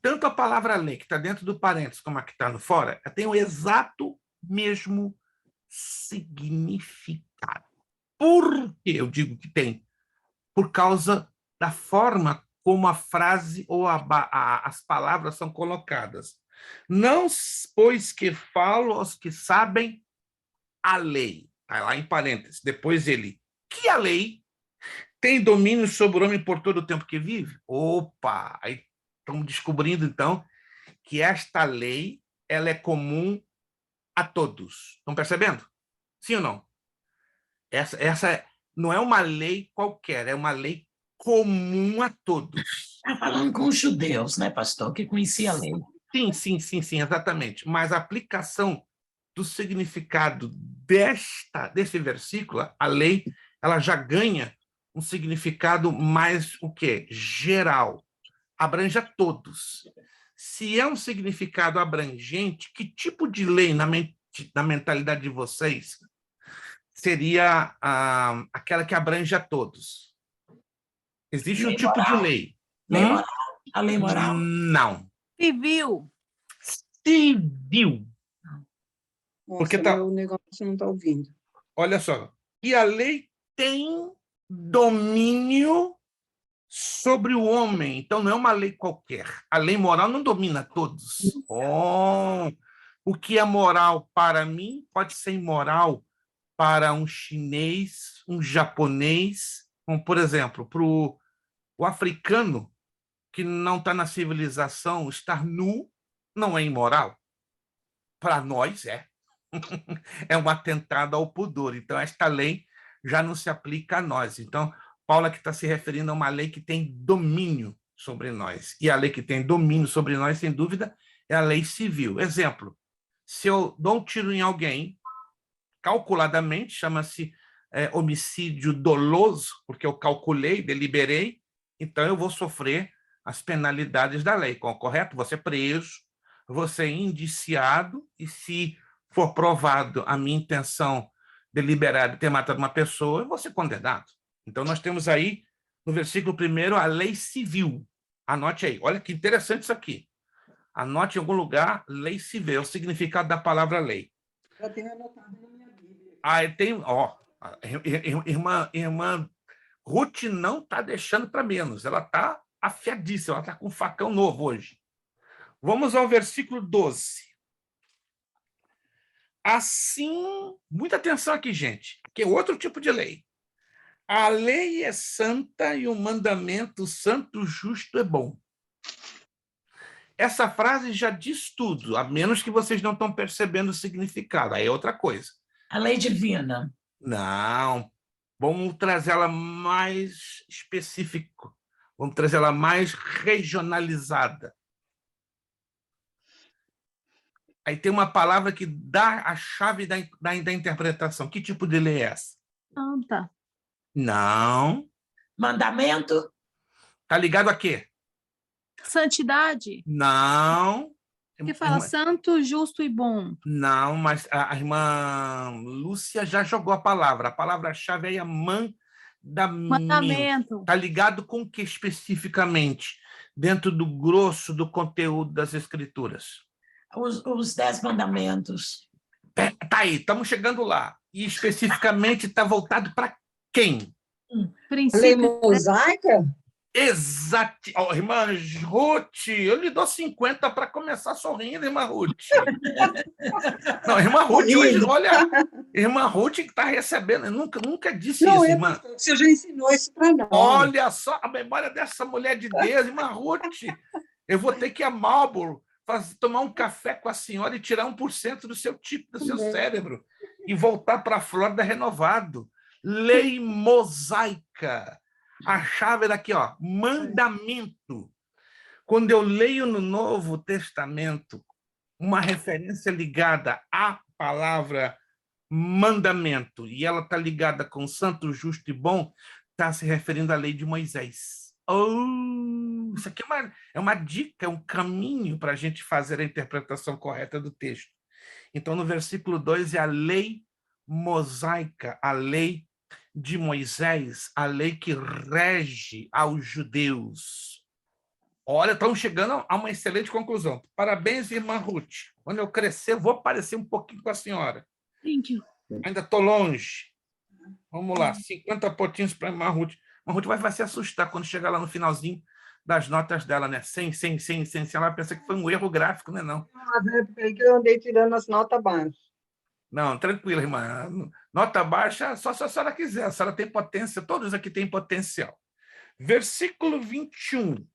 Tanto a palavra lei, que está dentro do parênteses, como a que está no fora, tem o exato mesmo significado. Por que eu digo que tem? Por causa da forma como a frase ou as palavras são colocadas. Não, pois que falo aos que sabem a lei. Está lá em parênteses. Depois ele, que a lei tem domínio sobre o homem por todo o tempo que vive? Opa! Aí estamos descobrindo, então, que esta lei ela é comum a todos. Estão percebendo? Sim ou não? Essa não é uma lei qualquer, é uma lei comum a todos. Está falando com os judeus, né, pastor, que conhecia a lei. Sim, exatamente. Mas a aplicação do significado desse versículo, a lei, ela já ganha um significado mais o quê? Geral. Abrange a todos. Se é um significado abrangente, que tipo de lei na mentalidade de vocês seria aquela que abrange a todos? Existe um tipo de lei. Lei moral. A lei moral? Não. Civil. Civil. Nossa, Porque meu negócio não está ouvindo. Olha só. E a lei tem domínio sobre o homem. Então, não é uma lei qualquer. A lei moral não domina todos. O que é moral para mim pode ser imoral para um chinês, um japonês, como, por exemplo, para o africano que não está na civilização, estar nu não é imoral. Para nós, é. É um atentado ao pudor. Então, esta lei já não se aplica a nós. Então, Paulo aqui está se referindo a uma lei que tem domínio sobre nós. E a lei que tem domínio sobre nós, sem dúvida, é a lei civil. Exemplo, se eu dou um tiro em alguém, calculadamente, chama-se homicídio doloso, porque eu calculei, deliberei, então eu vou sofrer as penalidades da lei, correto? Vou ser preso, vou ser indiciado, e se for provado a minha intenção deliberada de ter matado uma pessoa, eu vou ser condenado. Então, nós temos aí, no versículo 1, a lei civil. Anote aí. Olha que interessante isso aqui. Anote em algum lugar, lei civil, o significado da palavra lei. Já tenho anotado na minha Bíblia. Tem, irmã Ruth não está deixando para menos. Ela está afiadíssima, ela está com um facão novo hoje. Vamos ao versículo 12. Assim, muita atenção aqui, gente, que é outro tipo de lei. A lei é santa e o mandamento santo, justo e bom. Essa frase já diz tudo, a menos que vocês não estão percebendo o significado. Aí é outra coisa. A lei divina. Não. Vamos trazer ela mais específica. Vamos trazer ela mais regionalizada. Aí tem uma palavra que dá a chave da interpretação. Que tipo de lei é essa? Santa. Não. Mandamento? Está ligado a quê? Santidade. Não. Que fala santo, justo e bom. Não, mas a irmã Lúcia já jogou a palavra-chave aí é mandamento. Está ligado com o que especificamente? Dentro do grosso do conteúdo das Escrituras. Os 10 mandamentos. Tá aí, estamos chegando lá. E especificamente está voltado para quem? Lei mosaica? Exato. Oh, irmã Ruth, eu lhe dou 50 para começar sorrindo, irmã Ruth. Não, irmã Ruth, hoje, olha, irmã Ruth que está recebendo, eu nunca disse isso, irmã. Você já ensinou isso para nós. Olha só a memória dessa mulher de Deus, irmã Ruth. Eu vou ter que ir a Marlboro, tomar um café com a senhora e tirar 1% do seu tipo, do seu cérebro, e voltar para a Flórida renovado. Lei mosaica. A chave era aqui, ó, mandamento. Quando eu leio no Novo Testamento uma referência ligada à palavra mandamento, e ela está ligada com santo, justo e bom, está se referindo à lei de Moisés. Isso aqui é uma dica, é um caminho para a gente fazer a interpretação correta do texto. Então, no versículo 2 é a lei mosaica, a lei de Moisés, a lei que rege aos judeus. Olha, estamos chegando a uma excelente conclusão. Parabéns, irmã Ruth. Quando eu crescer, eu vou aparecer um pouquinho com a senhora. Thank you. Ainda estou longe. Vamos lá, 50 pontinhos para a irmã Ruth. A irmã Ruth vai se assustar quando chegar lá no finalzinho das notas dela, né? 100. Ela pensa que foi um erro gráfico, né? Não. Mas é porque aí que eu andei tirando as notas baixas. Não, tranquilo, irmã. Nota baixa, só se a senhora quiser. A senhora tem potência, todos aqui têm potencial. Versículo 21.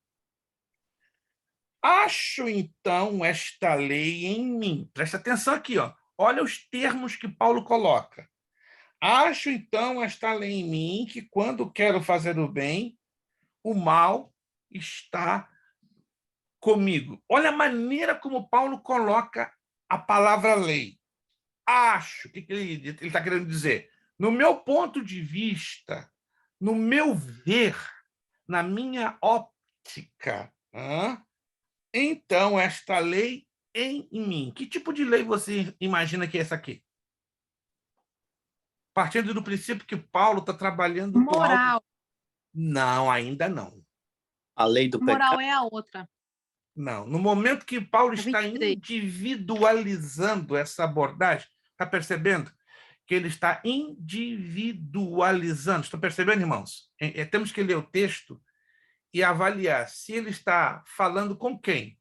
Acho, então, esta lei em mim. Presta atenção aqui, ó. Olha os termos que Paulo coloca. Acho, então, esta lei em mim, que quando quero fazer o bem, o mal está comigo. Olha a maneira como Paulo coloca a palavra lei. Acho, o que ele está querendo dizer? No meu ponto de vista, no meu ver, na minha óptica, então esta lei em mim. Que tipo de lei você imagina que é essa aqui? Partindo do princípio que Paulo está trabalhando com algo... Moral. Não, ainda não. A lei do Moral pecado. é a outra. Não. No momento que Paulo está 23. individualizando essa abordagem, está percebendo? Que ele está individualizando. Estão percebendo, irmãos? Temos que ler o texto e avaliar se ele está falando com quem?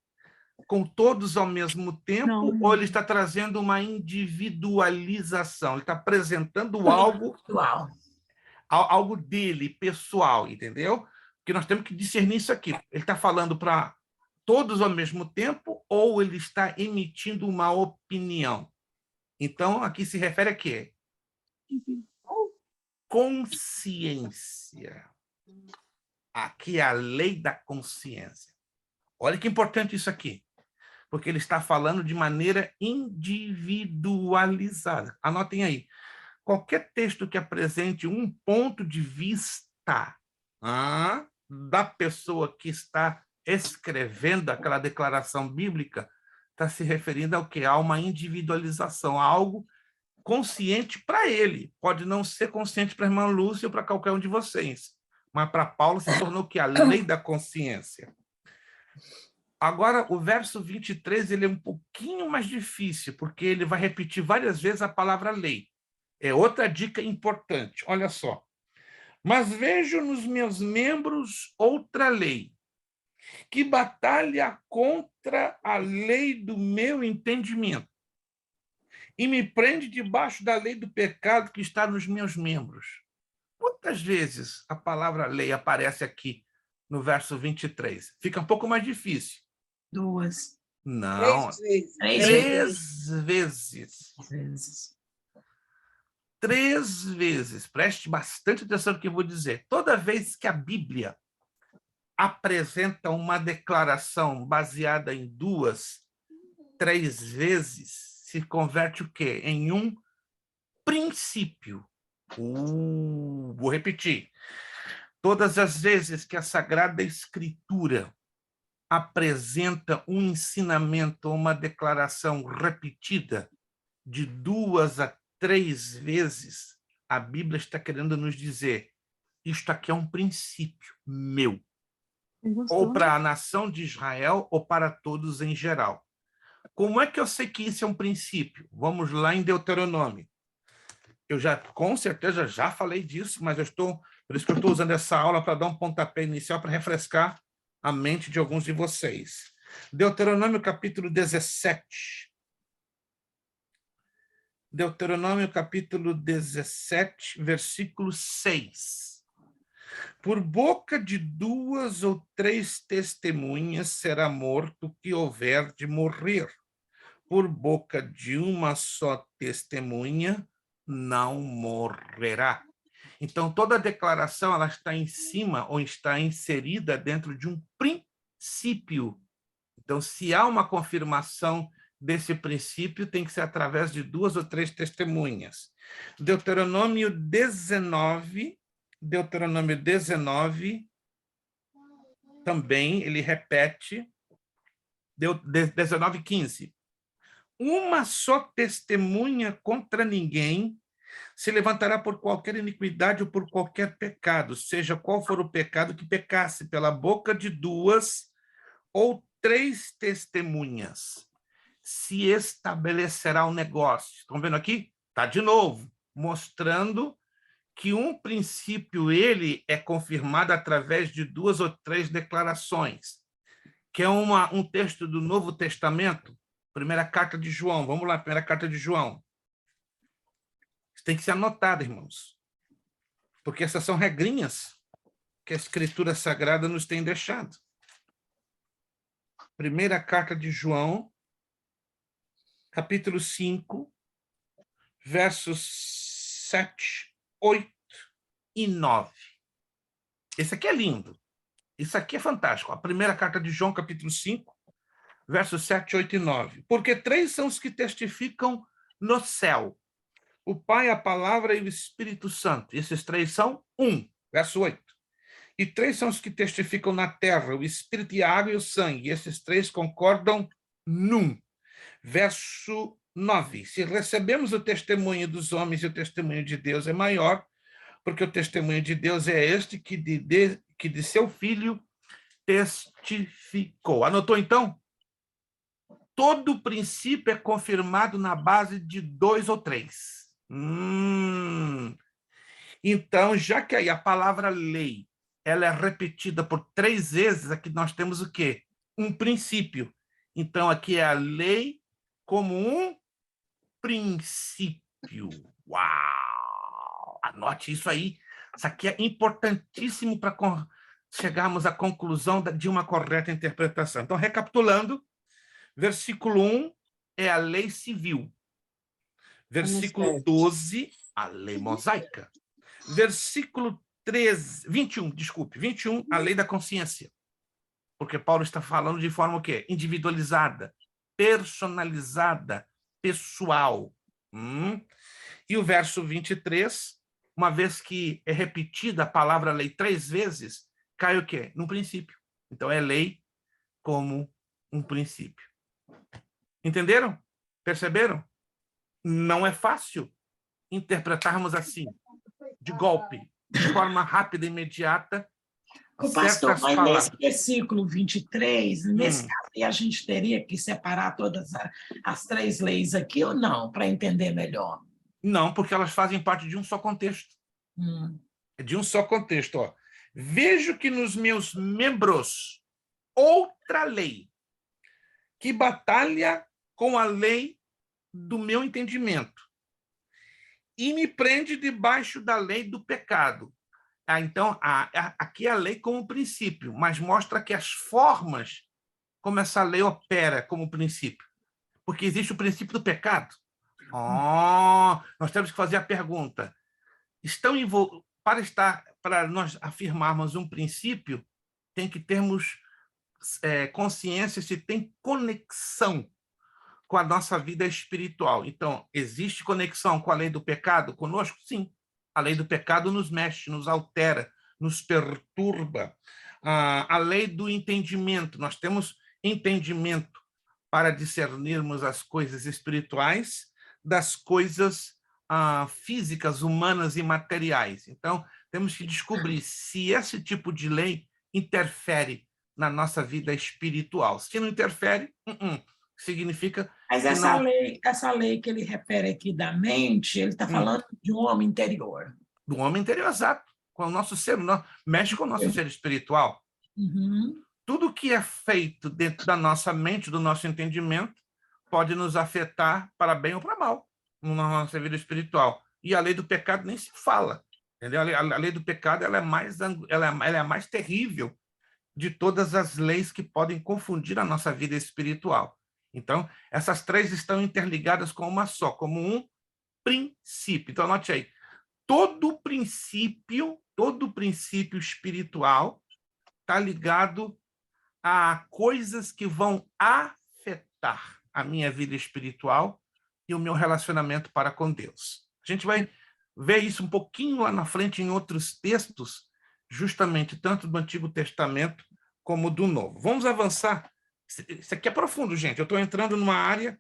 Com todos ao mesmo tempo, Não. ou ele está trazendo uma individualização? Ele está apresentando algo dele, pessoal, entendeu? Porque nós temos que discernir isso aqui. Ele está falando para todos ao mesmo tempo ou ele está emitindo uma opinião? Então, aqui se refere a quê? Consciência. Aqui é a lei da consciência. Olha que importante isso aqui, porque ele está falando de maneira individualizada. Anotem aí. Qualquer texto que apresente um ponto de vista da pessoa que está escrevendo aquela declaração bíblica, está se referindo ao quê? A uma individualização, a algo consciente para ele. Pode não ser consciente para a irmã Lúcia ou para qualquer um de vocês, mas para Paulo se tornou que a lei da consciência. Agora, o verso 23 ele é um pouquinho mais difícil, porque ele vai repetir várias vezes a palavra lei. É outra dica importante, olha só. Mas vejo nos meus membros outra lei, que batalha contra a lei do meu entendimento e me prende debaixo da lei do pecado que está nos meus membros. Quantas vezes a palavra lei aparece aqui no verso 23? Fica um pouco mais difícil. 2. Não, 3 vezes. 3 vezes. 3 vezes. Preste bastante atenção no que eu vou dizer. Toda vez que a Bíblia apresenta uma declaração baseada em 2, 3 vezes, se converte o quê? Em um princípio. Vou repetir. Todas as vezes que a Sagrada Escritura apresenta um ensinamento, uma declaração repetida de 2 a 3 vezes, a Bíblia está querendo nos dizer: isto aqui é um princípio meu, ou para a nação de Israel, ou para todos em geral. Como é que eu sei que isso é um princípio? Vamos lá em Deuteronômio. Eu com certeza já falei disso, mas por isso que eu estou usando essa aula para dar um pontapé inicial para refrescar a mente de alguns de vocês. Deuteronômio capítulo 17. Deuteronômio capítulo 17, versículo 6. Por boca de 2 ou 3 testemunhas será morto o que houver de morrer. Por boca de uma só testemunha não morrerá. Então, toda declaração ela está em cima ou está inserida dentro de um princípio. Então, se há uma confirmação desse princípio, tem que ser através de 2 ou 3 testemunhas. Deuteronômio 19, também ele repete, 19:15. Uma só testemunha contra ninguém se levantará por qualquer iniquidade ou por qualquer pecado, seja qual for o pecado que pecasse, pela boca de 2 ou 3 testemunhas se estabelecerá o negócio. Estão vendo aqui? Está de novo, mostrando que um princípio ele é confirmado através de 2 ou 3 declarações, que é um texto do Novo Testamento, primeira carta de João. Vamos lá, primeira carta de João. Isso tem que ser anotado, irmãos, porque essas são regrinhas que a Escritura Sagrada nos tem deixado. Primeira carta de João, capítulo 5, versos 7, 8 e 9. Esse aqui é lindo. Isso aqui é fantástico. A primeira carta de João, capítulo 5, versos 7, 8 e 9. Porque 3 são os que testificam no céu: o Pai, a Palavra e o Espírito Santo. E esses 3 são um. Verso 8. E 3 são os que testificam na terra: o Espírito e a água e o sangue. E esses 3 concordam num. Verso 9. Se recebemos o testemunho dos homens e o testemunho de Deus é maior, porque o testemunho de Deus é este que de seu Filho testificou. Anotou, então? Todo princípio é confirmado na base de 2 ou 3. Então, já que aí a palavra lei ela é repetida por 3 vezes, aqui nós temos o quê? Um princípio. Então, aqui é a lei como um princípio. Uau! Anote isso aí. Isso aqui é importantíssimo para chegarmos à conclusão de uma correta interpretação. Então, recapitulando, versículo 1 é a lei civil. Versículo 12, a lei mosaica. Versículo 21, a lei da consciência. Porque Paulo está falando de forma o quê? Individualizada, personalizada, pessoal. E o verso 23, uma vez que é repetida a palavra lei 3 vezes, cai o quê? No princípio. Então, é lei como um princípio. Entenderam? Perceberam? Não é fácil interpretarmos assim, de golpe, de forma rápida e imediata. Pastor, mas nesse versículo 23, nesse caso aí, a gente teria que separar todas as 3 leis aqui ou não, para entender melhor? Não, porque elas fazem parte de um só contexto. É de um só contexto. Ó. Vejo que nos meus membros outra lei, que batalha com a lei do meu entendimento e me prende debaixo da lei do pecado. Então, aqui é a lei como princípio, mas mostra que as formas como essa lei opera como princípio. Porque existe o princípio do pecado. Nós temos que fazer a pergunta. Para nós afirmarmos um princípio, tem que termos consciência se tem conexão com a nossa vida espiritual. Então, existe conexão com a lei do pecado conosco? Sim. A lei do pecado nos mexe, nos altera, nos perturba. A lei do entendimento. Nós temos entendimento para discernirmos as coisas espirituais das coisas físicas, humanas e materiais. Então, temos que descobrir se esse tipo de lei interfere na nossa vida espiritual. Se não interfere, significa... Mas essa lei que ele refere aqui da mente, ele está falando de um homem interior. Do homem interior, exato. Com o nosso ser, mexe com o nosso ser espiritual. Tudo que é feito dentro da nossa mente, do nosso entendimento, pode nos afetar para bem ou para mal na nossa vida espiritual. E a lei do pecado nem se fala. Entendeu? A lei do pecado ela é a mais terrível de todas as leis que podem confundir a nossa vida espiritual. Então, essas 3 estão interligadas com uma só, como um princípio. Então, anote aí. Todo princípio espiritual está ligado a coisas que vão afetar a minha vida espiritual e o meu relacionamento para com Deus. A gente vai ver isso um pouquinho lá na frente em outros textos, justamente tanto do Antigo Testamento como do Novo. Vamos avançar. Isso aqui é profundo, gente. Eu estou entrando numa área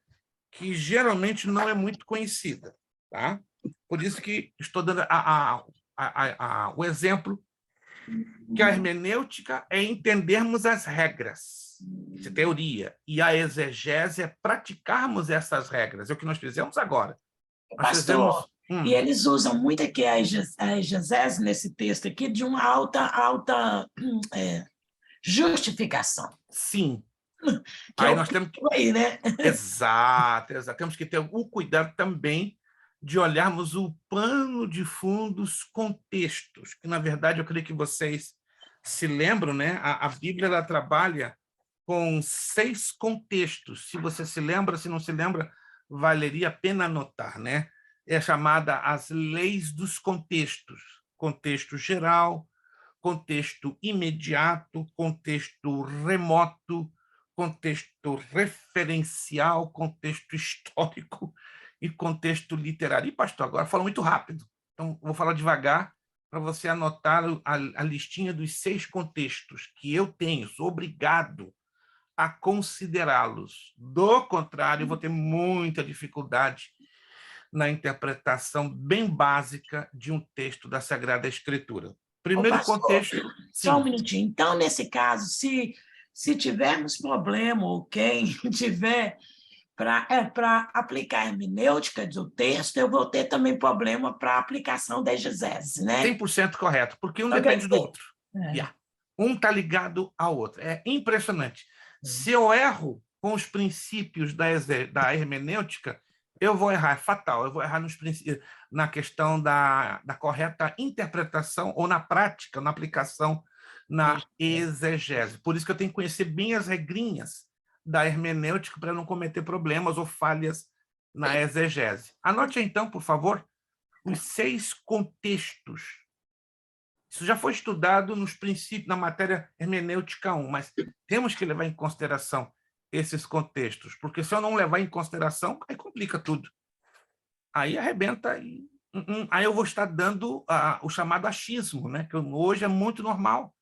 que geralmente não é muito conhecida. Tá? Por isso que estou dando o exemplo que a hermenêutica é entendermos as regras, isso é teoria, e a exegese é praticarmos essas regras. É o que nós fizemos agora. Pastor, e eles usam muito aqui a exegese nesse texto aqui de uma alta justificação. Sim. Que aí nós temos que... Aí, né? Exato. Temos que ter o cuidado também de olharmos o pano de fundo, os contextos, que, na verdade, eu creio que vocês se lembram, né? A Bíblia ela trabalha com 6 contextos. Se você se lembra, se não se lembra, valeria a pena anotar, né? É chamada as leis dos contextos. Contexto geral, contexto imediato, contexto remoto, contexto referencial, contexto histórico e contexto literário. E, pastor, agora falo muito rápido, então vou falar devagar para você anotar a listinha dos 6 contextos que eu tenho, sou obrigado a considerá-los. Do contrário, eu vou ter muita dificuldade na interpretação bem básica de um texto da Sagrada Escritura. Primeiro contexto... Só um minutinho. Então, nesse caso, se tivermos problema, ou quem tiver para aplicar a hermenêutica do texto, eu vou ter também problema para a aplicação da exegese, né? 100% correto, porque um Ok. depende do outro. É. Yeah. Um está ligado ao outro. É impressionante. Se eu erro com os princípios da hermenêutica, eu vou errar, é fatal, eu vou errar na questão da correta interpretação ou na prática, na aplicação, na exegese. Por isso que eu tenho que conhecer bem as regrinhas da hermenêutica para não cometer problemas ou falhas na exegese. Anote, então, por favor, os 6 contextos. Isso já foi estudado nos princípios, na matéria hermenêutica 1, mas temos que levar em consideração esses contextos, porque se eu não levar em consideração, aí complica tudo. Aí arrebenta, aí eu vou estar dando o chamado achismo, né? Que hoje é muito normal.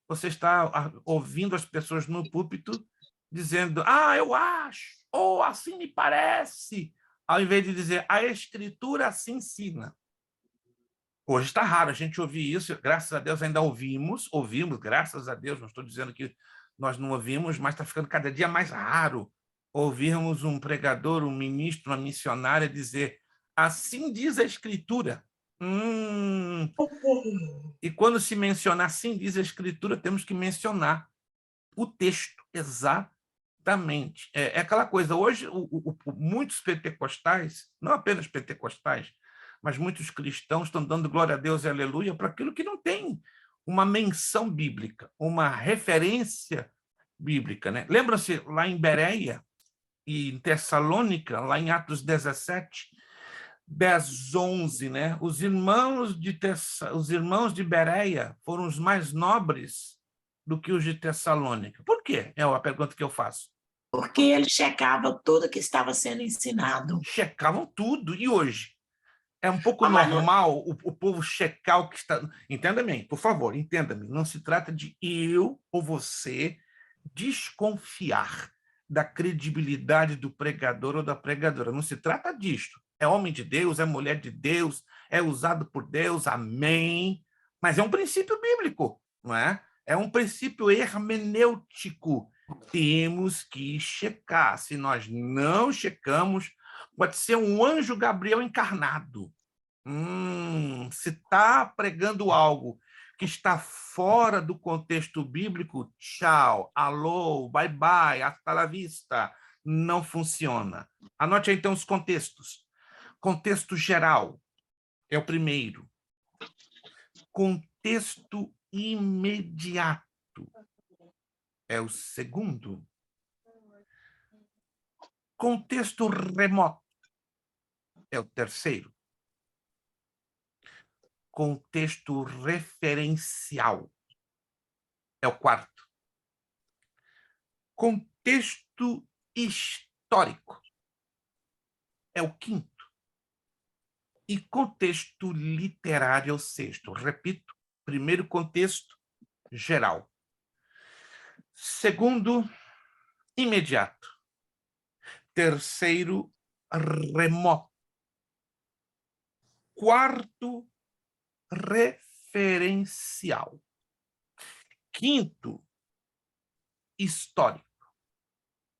Você está ouvindo as pessoas no púlpito dizendo, eu acho, ou assim me parece, ao invés de dizer, a Escritura assim ensina. Hoje está raro a gente ouvir isso, graças a Deus ainda ouvimos, graças a Deus, não estou dizendo que nós não ouvimos, mas está ficando cada dia mais raro ouvirmos um pregador, um ministro, uma missionária dizer, assim diz a Escritura. E quando se mencionar assim diz a Escritura, temos que mencionar o texto, exatamente. É aquela coisa, hoje muitos pentecostais, não apenas pentecostais, mas muitos cristãos estão dando glória a Deus e aleluia para aquilo que não tem uma menção bíblica, uma referência bíblica, né? Lembram-se lá em Bereia e em Tessalônica, lá em Atos 17, 10, 11, né? Os irmãos de Bereia foram os mais nobres do que os de Tessalônica. Por quê? É a pergunta que eu faço. Porque eles checavam tudo que estava sendo ensinado. Checavam tudo. E hoje? É um pouco normal o povo checar o que está... Entenda-me, por favor, entenda-me. Não se trata de eu ou você desconfiar da credibilidade do pregador ou da pregadora. Não se trata disto. É homem de Deus, é mulher de Deus, é usado por Deus, amém. Mas é um princípio bíblico, não é? É um princípio hermenêutico. Temos que checar. Se nós não checamos, pode ser um anjo Gabriel encarnado. Se está pregando algo que está fora do contexto bíblico, tchau, alô, bye bye, hasta la vista, não funciona. Anote aí, então, os contextos. Contexto geral é o primeiro. Contexto imediato é o segundo. Contexto remoto é o terceiro. Contexto referencial é o quarto. Contexto histórico é o quinto. E contexto literário é o sexto. Repito, primeiro contexto geral. Segundo, imediato. Terceiro, remoto. Quarto, referencial. Quinto, histórico.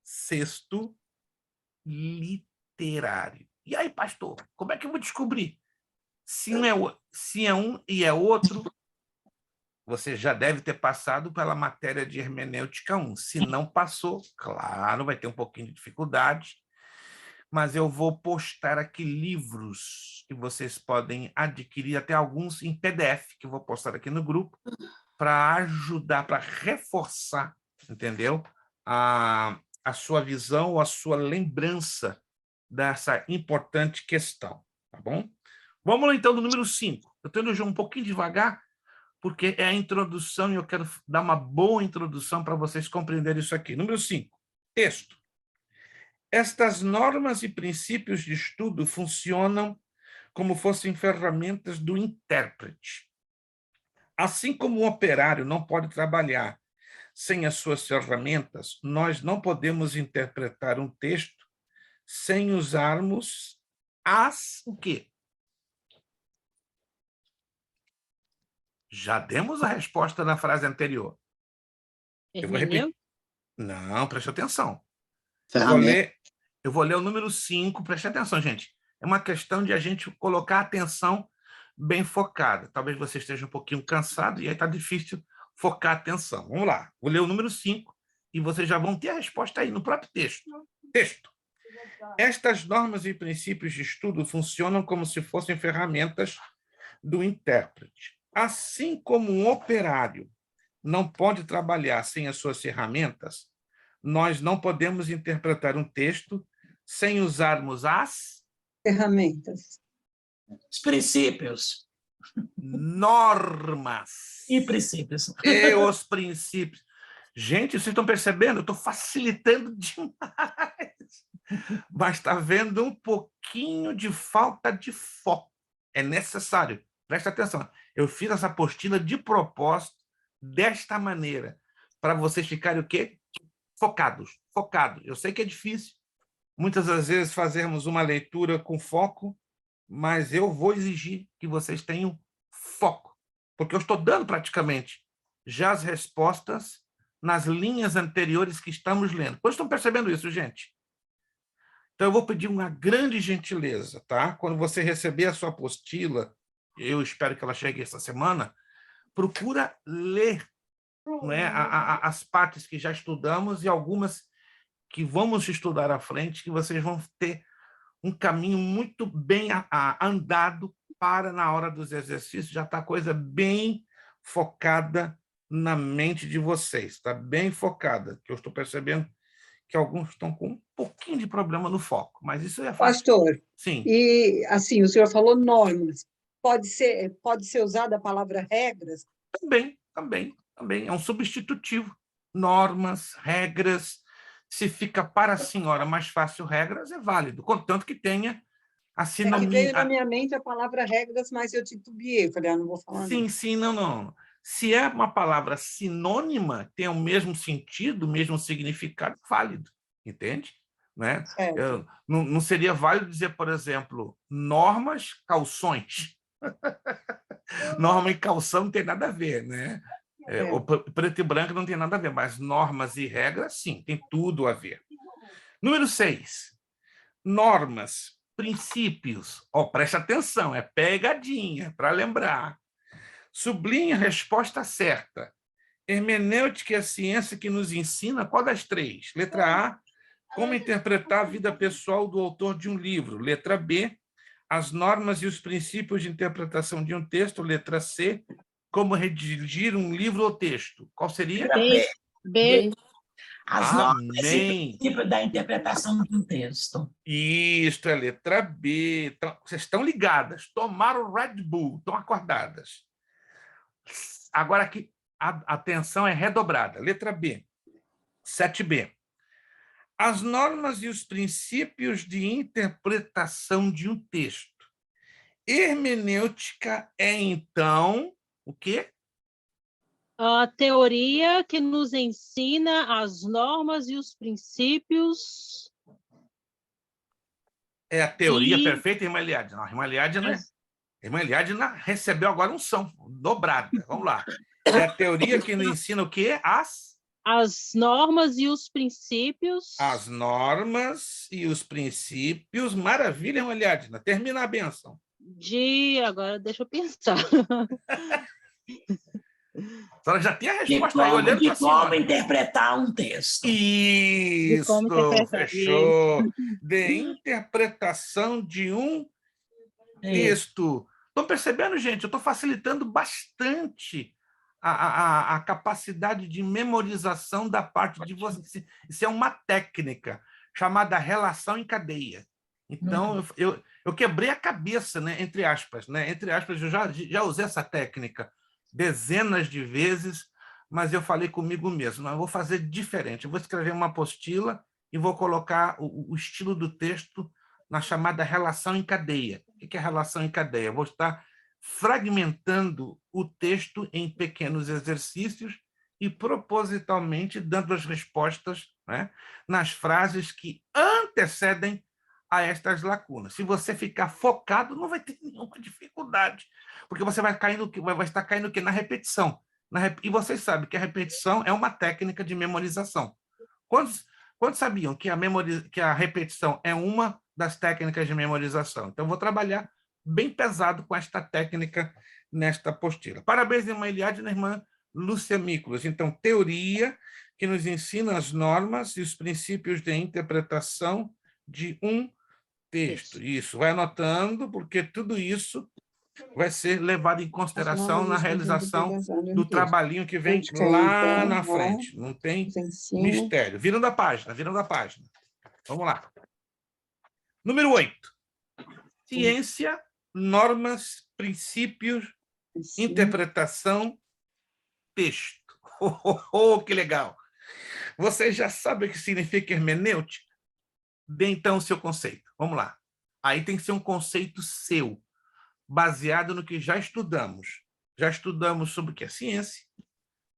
Sexto, literário. E aí, pastor, como é que eu vou descobrir? Se é um e é outro, você já deve ter passado pela matéria de hermenêutica 1. Se não passou, claro, vai ter um pouquinho de dificuldade, mas eu vou postar aqui livros que vocês podem adquirir, até alguns em PDF, que eu vou postar aqui no grupo, para ajudar, para reforçar, entendeu? a sua visão ou a sua lembrança dessa importante questão, tá bom? Vamos lá, então, no número 5. Eu estou indo um pouquinho devagar, porque é a introdução e eu quero dar uma boa introdução para vocês compreenderem isso aqui. Número 5, texto. Estas normas e princípios de estudo funcionam como fossem ferramentas do intérprete. Assim como um operário não pode trabalhar sem as suas ferramentas, nós não podemos interpretar um texto sem usarmos o quê? Já demos a resposta na frase anterior. Eu vou repetir. Não, preste atenção. Eu vou ler o número 5, preste atenção, gente. É uma questão de a gente colocar a atenção bem focada. Talvez você esteja um pouquinho cansado e aí está difícil focar a atenção. Vamos lá. Vou ler o número 5 e vocês já vão ter a resposta aí no próprio texto. Texto. Estas normas e princípios de estudo funcionam como se fossem ferramentas do intérprete. Assim como um operário não pode trabalhar sem as suas ferramentas, nós não podemos interpretar um texto sem usarmos as ferramentas. Os princípios. Normas. E princípios. E os princípios. Gente, vocês estão percebendo? Eu estou facilitando demais. Mas está vendo um pouquinho de falta de foco. É necessário. Presta atenção. Eu fiz essa apostila de propósito desta maneira, para vocês ficarem o quê? Focados. Focados. Eu sei que é difícil. Muitas das vezes fazemos uma leitura com foco, mas eu vou exigir que vocês tenham foco, porque eu estou dando praticamente já as respostas nas linhas anteriores que estamos lendo. Vocês estão percebendo isso, gente? Então, eu vou pedir uma grande gentileza, tá? Quando você receber a sua apostila, eu espero que ela chegue essa semana, procura ler, não é, as partes que já estudamos e algumas que vamos estudar à frente, que vocês vão ter um caminho muito bem andado para, na hora dos exercícios, já está a coisa bem focada na mente de vocês, está bem focada, que eu estou percebendo que alguns estão com um pouquinho de problema no foco, mas isso é fácil. Pastor, Sim. E assim, o senhor falou normas. Pode ser usada a palavra regras? Também. É um substitutivo. Normas, regras. Se fica para a senhora mais fácil regras, é válido, contanto que tenha a Que veio na minha mente a palavra regras, mas eu titubeei. Falei, não vou falar. Sim, não. Se é uma palavra sinônima, tem o mesmo sentido, o mesmo significado, válido, entende? Né? Não seria válido dizer, por exemplo, normas, calções. Norma e calção não tem nada a ver, né? O preto e branco não tem nada a ver, mas normas e regras, sim, tem tudo a ver. Número 6. Normas, princípios. Preste atenção, é pegadinha, para lembrar. Sublinhe a resposta certa. Hermenêutica é a ciência que nos ensina qual das 3? Letra A, como interpretar a vida pessoal do autor de um livro. Letra B, as normas e os princípios de interpretação de um texto. Letra C, como redigir um livro ou texto. Qual seria? B. As normas e princípios da interpretação de um texto. Isto é letra B. Então, vocês estão ligadas, tomaram o Red Bull, estão acordadas. Agora aqui, a atenção é redobrada. Letra B, 7B. As normas e os princípios de interpretação de um texto. Hermenêutica é, então, o quê? A teoria que nos ensina as normas e os princípios. É a teoria perfeita, irmã Eliade. Não, irmã Eliadna recebeu agora unção dobrada. Vamos lá. É a teoria que nos ensina o quê? As normas e os princípios. As normas e os princípios. Maravilha, irmã Eliadna. Termina a bênção. Agora deixa eu pensar. A senhora já tem a resposta aí, olhando para a senhora. Como interpretar um texto. Isso, fechou. De interpretação de um texto. Estão percebendo, gente? Eu estou facilitando bastante a capacidade de memorização da parte de você. Isso é uma técnica chamada relação em cadeia. Então, eu quebrei a cabeça, né, entre aspas. Né? Entre aspas, eu já usei essa técnica dezenas de vezes, mas eu falei comigo mesmo, não, eu vou fazer diferente. Eu vou escrever uma apostila e vou colocar o estilo do texto na chamada relação em cadeia. O que é relação em cadeia? Eu vou estar fragmentando o texto em pequenos exercícios e propositalmente dando as respostas, né, nas frases que antecedem a estas lacunas. Se você ficar focado, não vai ter nenhuma dificuldade, porque você vai estar caindo o quê? Na repetição. E vocês sabem que a repetição é uma técnica de memorização. Quantos sabiam que a repetição é uma das técnicas de memorização? Então, vou trabalhar bem pesado com esta técnica nesta apostila. Parabéns, irmã Eliade e irmã Lúcia Mícolas. Então, teoria que nos ensina as normas e os princípios de interpretação de um texto. Isso, vai anotando, porque tudo isso vai ser levado em consideração na realização do trabalhinho que vem lá na frente. Não tem mistério. Virando a página. Vamos lá. Número 8. Ciência, normas, princípios, interpretação, texto. Que legal! Vocês já sabem o que significa hermenêutica? Dê então o seu conceito. Vamos lá. Aí tem que ser um conceito seu, baseado no que já estudamos. Já estudamos sobre o que é ciência,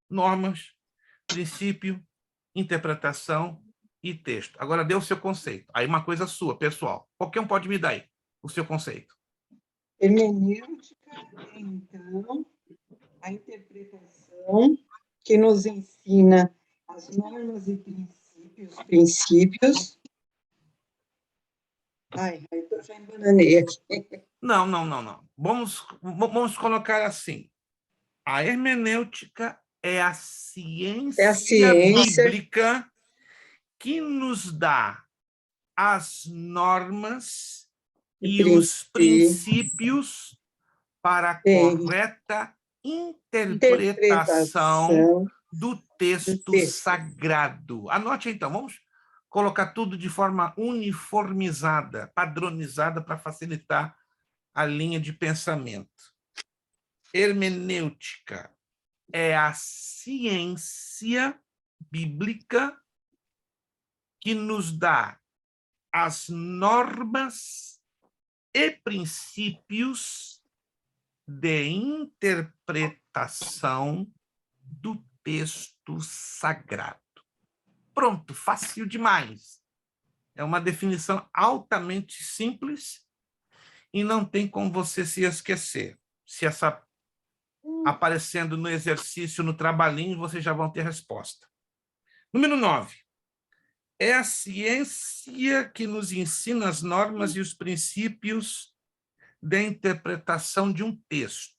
normas, princípio, interpretação e texto. Agora dê o seu conceito. Aí uma coisa sua, pessoal. Qualquer um pode me dar aí o seu conceito. Hermenêutica é, então, a interpretação que nos ensina as normas e princípios. Ai, eu já embananei aqui. Não. Vamos colocar assim. A hermenêutica é a ciência bíblica que nos dá as normas e os princípios para a correta interpretação do texto sagrado. Anote, então, vamos colocar tudo de forma uniformizada, padronizada, para facilitar a linha de pensamento. Hermenêutica é a ciência bíblica que nos dá as normas e princípios de interpretação do texto sagrado. Pronto, fácil demais. É uma definição altamente simples e não tem como você se esquecer. Se essa aparecendo no exercício, no trabalhinho, vocês já vão ter resposta. Número 9. É a ciência que nos ensina as normas e os princípios da interpretação de um texto.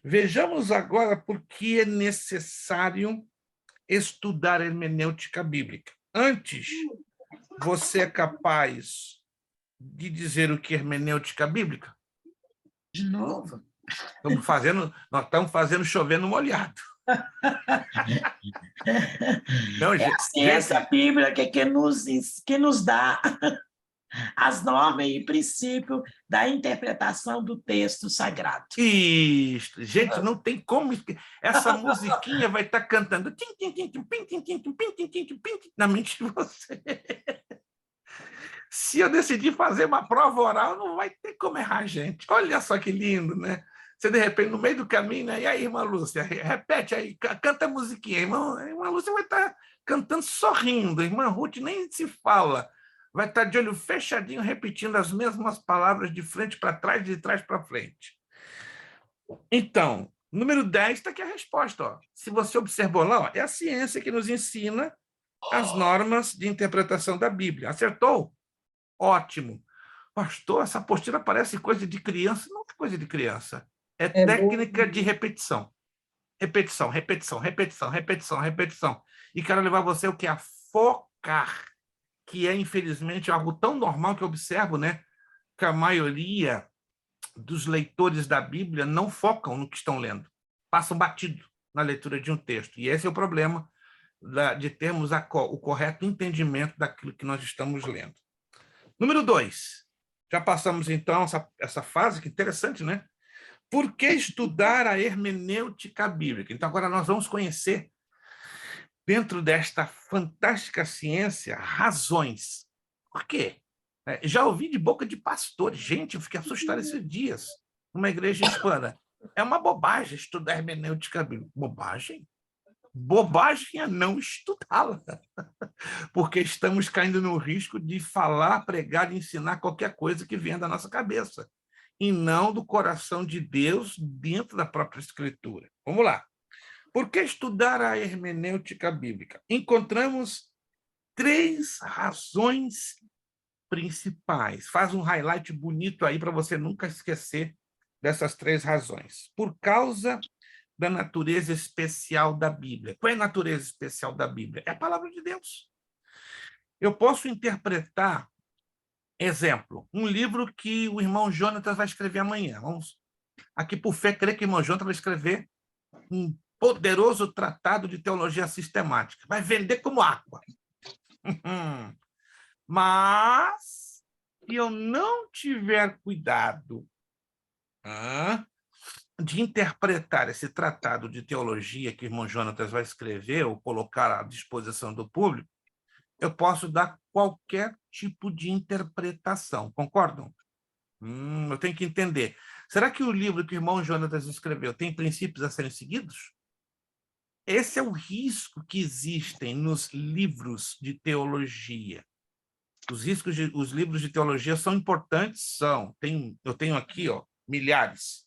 Vejamos agora por que é necessário estudar hermenêutica bíblica. Antes, você é capaz de dizer o que é hermenêutica bíblica? De novo? Nós estamos fazendo chover no molhado. Não, É a ciência bíblica que nos dá as normas e princípios da interpretação do texto sagrado. Isso, gente, não tem como. Essa musiquinha vai estar cantando na mente de você. Se eu decidir fazer uma prova oral, não vai ter como errar, gente. Olha só que lindo, né? Você, de repente, no meio do caminho, né? E aí, irmã Lúcia, repete aí, canta a musiquinha. Irmã Lúcia vai estar cantando sorrindo, a irmã Ruth nem se fala. Vai estar de olho fechadinho, repetindo as mesmas palavras de frente para trás, de trás para frente. Então, número 10 está aqui a resposta. Ó. Se você observou lá, ó, é a ciência que nos ensina as normas de interpretação da Bíblia. Acertou? Ótimo. Pastor, essa apostila parece coisa de criança. Não é coisa de criança. É técnica de repetição. Repetição. E quero levar você o que? A focar, que é, infelizmente, algo tão normal que eu observo, né? Que a maioria dos leitores da Bíblia não focam no que estão lendo. Passam batido. na leitura de um texto. E esse é o problema de termos o correto entendimento daquilo que nós estamos lendo. Número 2. Já passamos, então, essa fase, que interessante, né? Por que estudar a hermenêutica bíblica? Então, agora nós vamos conhecer, dentro desta fantástica ciência, razões. Por quê? Já ouvi de boca de pastores. Gente, eu fiquei assustado esses dias, numa igreja hispana. É uma bobagem estudar hermenêutica bíblica. Bobagem? Bobagem é não estudá-la, porque estamos caindo no risco de falar, pregar e ensinar qualquer coisa que venha da nossa cabeça, e não do coração de Deus dentro da própria Escritura. Vamos lá. Por que estudar a hermenêutica bíblica? Encontramos 3 razões principais. Faz um highlight bonito aí para você nunca esquecer dessas 3 razões. Por causa da natureza especial da Bíblia. Qual é a natureza especial da Bíblia? É a palavra de Deus. Eu posso interpretar, exemplo, um livro que o irmão Jonatas vai escrever amanhã. Vamos aqui, por fé, crer que o irmão Jonatas vai escrever um poderoso tratado de teologia sistemática. Vai vender como água. Mas, se eu não tiver cuidado de interpretar esse tratado de teologia que o irmão Jonatas vai escrever ou colocar à disposição do público, eu posso dar qualquer tipo de interpretação. Concordam? Eu tenho que entender. Será que o livro que o irmão Jonatas escreveu tem princípios a serem seguidos? Esse é o risco que existem nos livros de teologia. Os livros de teologia são importantes? São. Eu tenho aqui, milhares.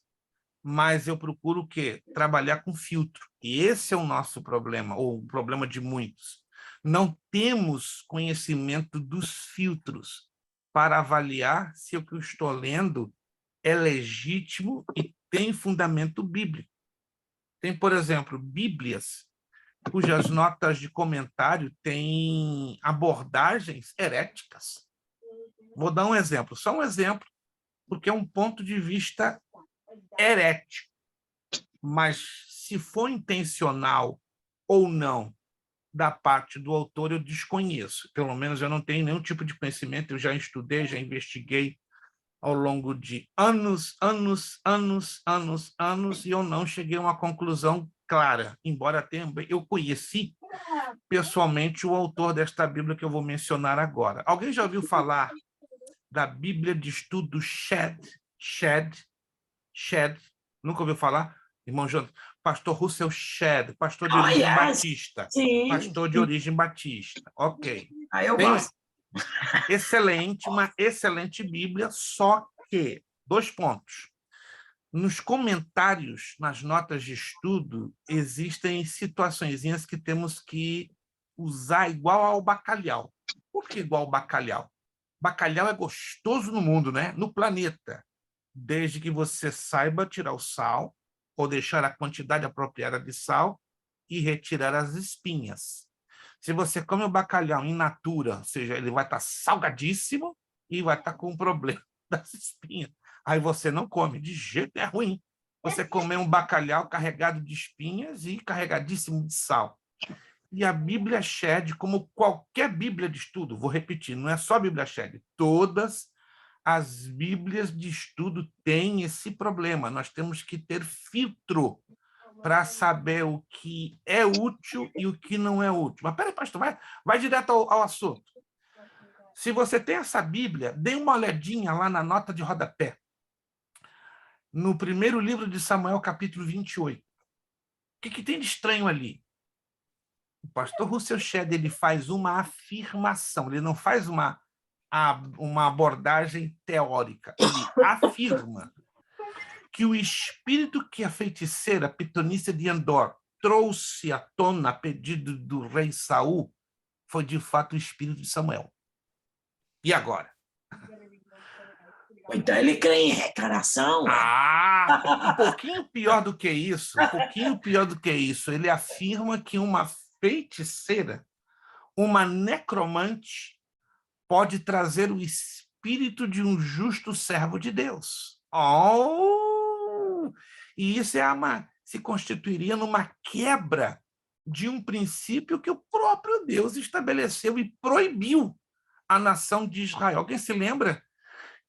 Mas eu procuro o quê? Trabalhar com filtro. E esse é o nosso problema, ou o problema de muitos. Não temos conhecimento dos filtros para avaliar se o que eu estou lendo é legítimo e tem fundamento bíblico. Tem, por exemplo, Bíblias cujas notas de comentário têm abordagens heréticas. Vou dar um exemplo, só um exemplo, porque é um ponto de vista herético. Mas, se for intencional ou não da parte do autor, eu desconheço. Pelo menos eu não tenho nenhum tipo de conhecimento, eu já estudei, já investiguei ao longo de anos, e eu não cheguei a uma conclusão clara, embora eu conheci pessoalmente o autor desta Bíblia que eu vou mencionar agora. Alguém já ouviu falar da Bíblia de Estudo Shedd? Nunca ouviu falar? Irmão Jonas, pastor Russell Shedd, pastor de origem batista. Sim. Pastor de origem batista. Ok. Eu gosto. Uma excelente Bíblia, só que, 2 pontos. Nos comentários, nas notas de estudo, existem situaçõezinhas que temos que usar igual ao bacalhau. Por que igual ao bacalhau? Bacalhau é gostoso no mundo, né? No planeta. Desde que você saiba tirar o sal, ou deixar a quantidade apropriada de sal e retirar as espinhas. Se você come o bacalhau in natura, ou seja, ele vai estar salgadíssimo e vai estar com um problema das espinhas. Aí você não come, de jeito é ruim. Você comer um bacalhau carregado de espinhas e carregadíssimo de sal. E a Bíblia Shedd, como qualquer Bíblia de estudo, vou repetir, não é só a Bíblia Shedd, todas as Bíblias de estudo têm esse problema. Nós temos que ter filtro para saber o que é útil e o que não é útil. Mas peraí, pastor, vai direto ao assunto. Se você tem essa Bíblia, dê uma olhadinha lá na nota de rodapé. No primeiro livro de Samuel, capítulo 28. O que tem de estranho ali? O pastor Russell Shedd, ele faz uma afirmação, ele não faz uma abordagem teórica. Ele afirma que o espírito que a feiticeira Pitonissa de Endor trouxe à tona a pedido do rei Saul foi, de fato, o espírito de Samuel. E agora? Então ele crê em reencarnação? Um pouquinho pior do que isso. Ele afirma que uma feiticeira, uma necromante, pode trazer o espírito de um justo servo de Deus. E isso é se constituiria numa quebra de um princípio que o próprio Deus estabeleceu e proibiu a nação de Israel. Alguém se lembra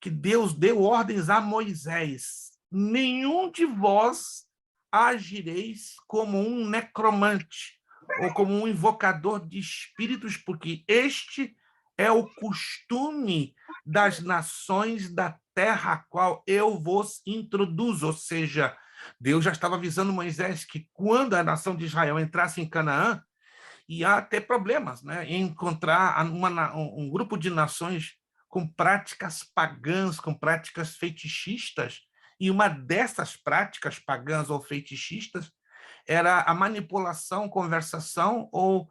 que Deus deu ordens a Moisés: nenhum de vós agireis como um necromante ou como um invocador de espíritos, porque este é o costume das nações da terra a qual eu vos introduzo. Ou seja, Deus já estava avisando Moisés que quando a nação de Israel entrasse em Canaã, ia ter problemas, né, em encontrar um grupo de nações com práticas pagãs, com práticas fetichistas, e uma dessas práticas pagãs ou fetichistas era a manipulação, conversação ou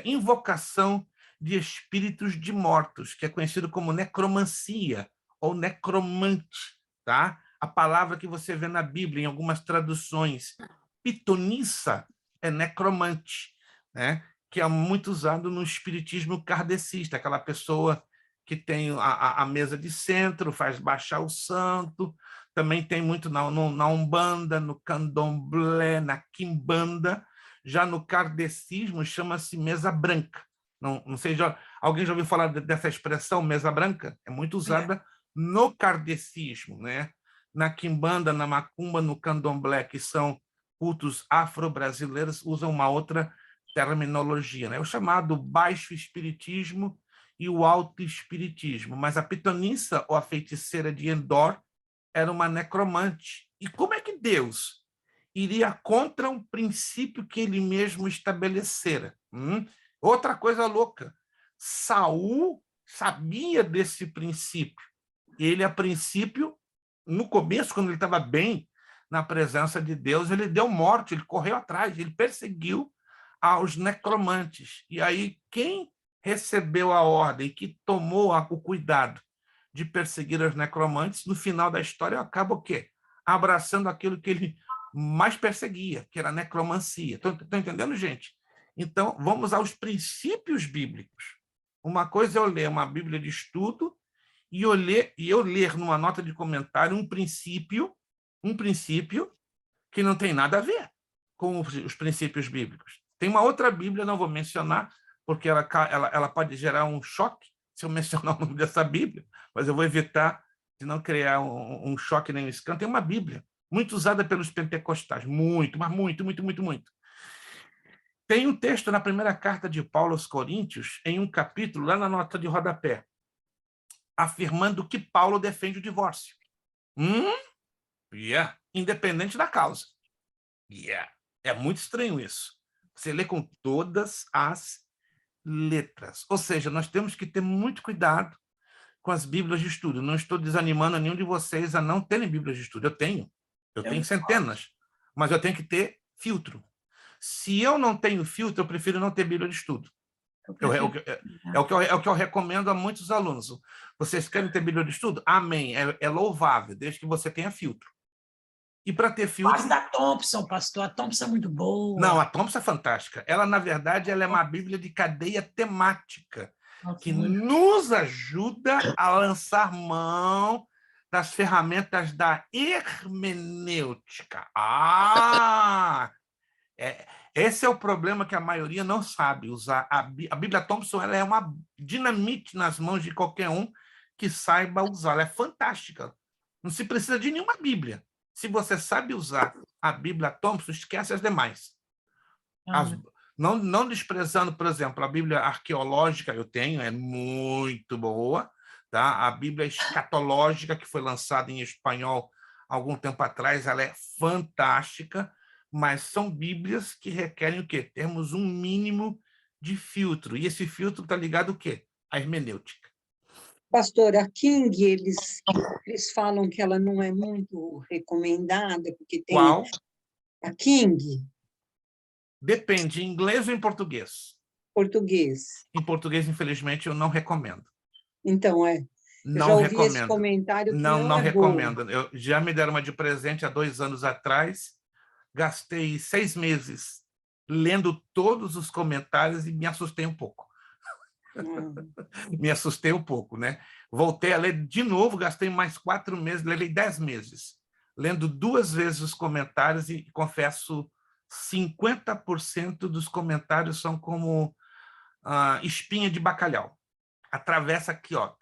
invocação de espíritos de mortos, que é conhecido como necromancia ou necromante, tá? A palavra que você vê na Bíblia, em algumas traduções, pitonissa, é necromante, né? Que é muito usado no espiritismo kardecista, aquela pessoa que tem a mesa de centro, faz baixar o santo. Também tem muito na Umbanda, no Candomblé, na Quimbanda. Já no kardecismo chama-se mesa branca. Não sei, alguém já ouviu falar dessa expressão, mesa branca? É muito usada no kardecismo, né? Na Quimbanda, na Macumba, no Candomblé, que são cultos afro-brasileiros, usam uma outra terminologia, né? O chamado baixo espiritismo e o alto espiritismo. Mas a pitonissa, ou a feiticeira de Endor, era uma necromante. E como é que Deus iria contra um princípio que ele mesmo estabelecera? Outra coisa louca, Saul sabia desse princípio. Ele, a princípio, no começo, quando ele estava bem na presença de Deus, ele deu morte, ele correu atrás, ele perseguiu aos necromantes. E aí, quem recebeu a ordem, que tomou o cuidado de perseguir os necromantes, no final da história acaba o quê? Abraçando aquilo que ele mais perseguia, que era a necromancia. Estão entendendo, gente? Então, vamos aos princípios bíblicos. Uma coisa é eu ler uma Bíblia de estudo e eu ler numa nota de comentário um princípio que não tem nada a ver com os princípios bíblicos. Tem uma outra Bíblia, não vou mencionar, porque ela pode gerar um choque se eu mencionar o nome dessa Bíblia, mas eu vou evitar de não criar um choque nem um escândalo. Tem uma Bíblia muito usada pelos pentecostais, mas muito. Tem um texto na primeira carta de Paulo aos Coríntios, em um capítulo, lá na nota de rodapé, afirmando que Paulo defende o divórcio. Independente da causa. É muito estranho isso. Você lê com todas as letras. Ou seja, nós temos que ter muito cuidado com as Bíblias de estudo. Não estou desanimando nenhum de vocês a não terem Bíblias de estudo. Eu tenho centenas, mas eu tenho que ter filtro. Se eu não tenho filtro, eu prefiro não ter Bíblia de estudo. É o que eu recomendo a muitos alunos. Vocês querem ter Bíblia de estudo? Amém. É louvável, desde que você tenha filtro. E para ter filtro... Mas da Thompson, pastor, a Thompson é muito boa. Não, a Thompson é fantástica. Ela, na verdade, ela é uma Bíblia de cadeia temática, que nos ajuda a lançar mão das ferramentas da hermenêutica. Esse é o problema que a maioria não sabe usar. A Bíblia Thompson, ela é uma dinamite nas mãos de qualquer um que saiba usar. Ela é fantástica. Não se precisa de nenhuma Bíblia. Se você sabe usar a Bíblia Thompson, esquece as demais. Não desprezando, por exemplo, a Bíblia arqueológica, eu tenho, é muito boa. Tá? A Bíblia escatológica, que foi lançada em espanhol há algum tempo atrás, ela é fantástica, mas são Bíblias que requerem o quê? Termos um mínimo de filtro. E esse filtro está ligado ao quê? À hermenêutica. Pastor, a King, eles falam que ela não é muito recomendada, porque tem... Qual? A King. Depende, em inglês ou em português? Português. Em português, infelizmente, eu não recomendo. Então, eu não já ouvi recomendo. esse comentário que não é recomendo. boa. Já me deram uma de presente há 2 anos atrás, gastei 6 meses lendo todos os comentários e me assustei um pouco. Me assustei um pouco, né? Voltei a ler de novo, gastei mais 4 meses, levei 10 meses lendo 2 vezes os comentários e confesso, 50% dos comentários são como espinha de bacalhau. Atravessa aqui, ó,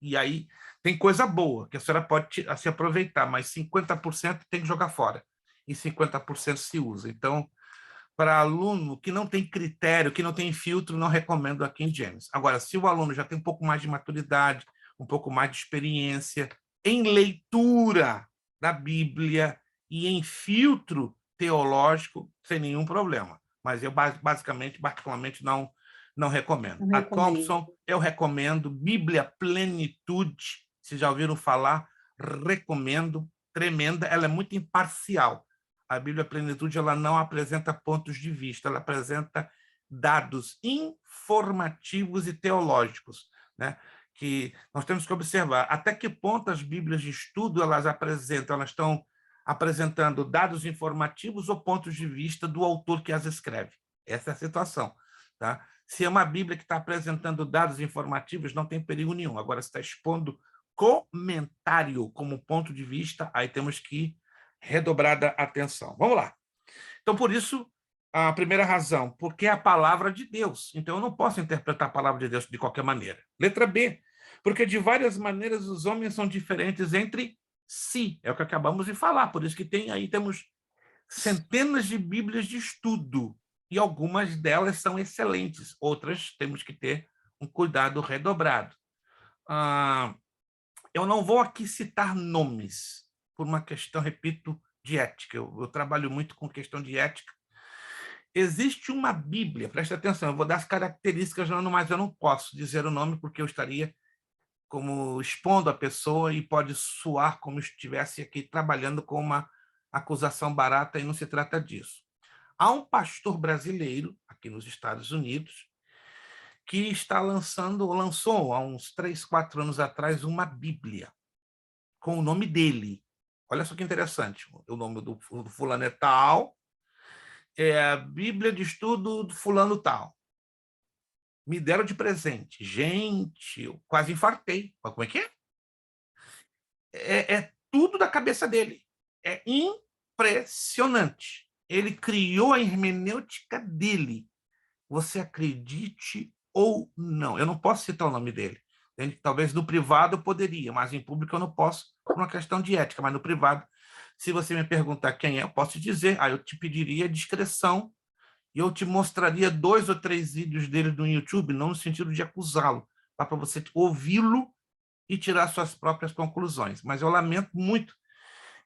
e aí tem coisa boa que a senhora pode se aproveitar, mas 50% tem que jogar fora e 50% se usa. Então, para aluno que não tem critério, que não tem filtro, não recomendo a King James. Agora, se o aluno já tem um pouco mais de maturidade, um pouco mais de experiência em leitura da Bíblia e em filtro teológico, sem nenhum problema. Mas eu, basicamente, particularmente, não recomendo. A Thompson, eu recomendo. Bíblia Plenitude, vocês já ouviram falar? Recomendo. Tremenda. Ela é muito imparcial. A Bíblia Plenitude, ela não apresenta pontos de vista, ela apresenta dados informativos e teológicos, né? Que nós temos que observar até que ponto as Bíblias de estudo elas estão apresentando dados informativos ou pontos de vista do autor que as escreve. Essa é a situação, tá? Se é uma Bíblia que está apresentando dados informativos, não tem perigo nenhum. Agora, se está expondo comentário como ponto de vista, aí temos que redobrada atenção. Vamos lá. Então, por isso, a primeira razão, porque é a palavra de Deus. Então, eu não posso interpretar a palavra de Deus de qualquer maneira. Letra B, porque de várias maneiras os homens são diferentes entre si. É o que acabamos de falar. Por isso que temos centenas de Bíblias de estudo. E algumas delas são excelentes. Outras temos que ter um cuidado redobrado. Eu não vou aqui citar nomes, por uma questão, repito, de ética. Eu trabalho muito com questão de ética. Existe uma Bíblia, presta atenção, eu vou dar as características, mas eu não posso dizer o nome, porque eu estaria como expondo a pessoa e pode soar como se estivesse aqui trabalhando com uma acusação barata, e não se trata disso. Há um pastor brasileiro, aqui nos Estados Unidos, que lançou há uns 3, 4 anos atrás uma Bíblia com o nome dele. Olha só que interessante. O nome do fulano é tal, é a Bíblia de estudo do fulano tal. Me deram de presente. Gente, eu quase infartei. Como é que é? É tudo da cabeça dele. É impressionante. Ele criou a hermenêutica dele. Você acredite ou não. Eu não posso citar o nome dele. Talvez no privado eu poderia, mas em público eu não posso, por uma questão de ética. Mas no privado, se você me perguntar quem é, eu posso te dizer. Aí eu te pediria discrição e eu te mostraria 2 ou 3 vídeos dele no YouTube, não no sentido de acusá-lo, para você ouvi-lo e tirar suas próprias conclusões. Mas eu lamento muito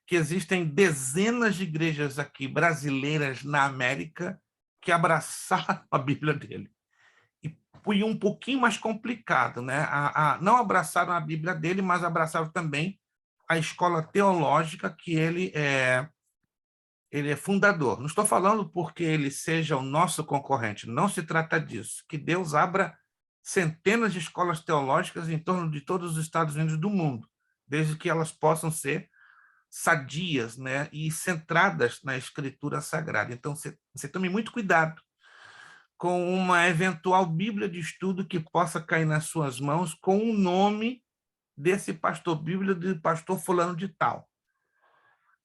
que existem dezenas de igrejas aqui brasileiras na América que abraçaram a Bíblia dele. E foi um pouquinho mais complicado, né? Não abraçaram a Bíblia dele, mas abraçaram também a escola teológica que ele é fundador. Não estou falando porque ele seja o nosso concorrente, não se trata disso. Que Deus abra centenas de escolas teológicas em torno de todos os Estados Unidos do mundo, desde que elas possam ser sadias, né, e centradas na Escritura Sagrada. Então, você tome muito cuidado com uma eventual Bíblia de estudo que possa cair nas suas mãos com o nome desse pastor, Bíblia de pastor fulano de tal.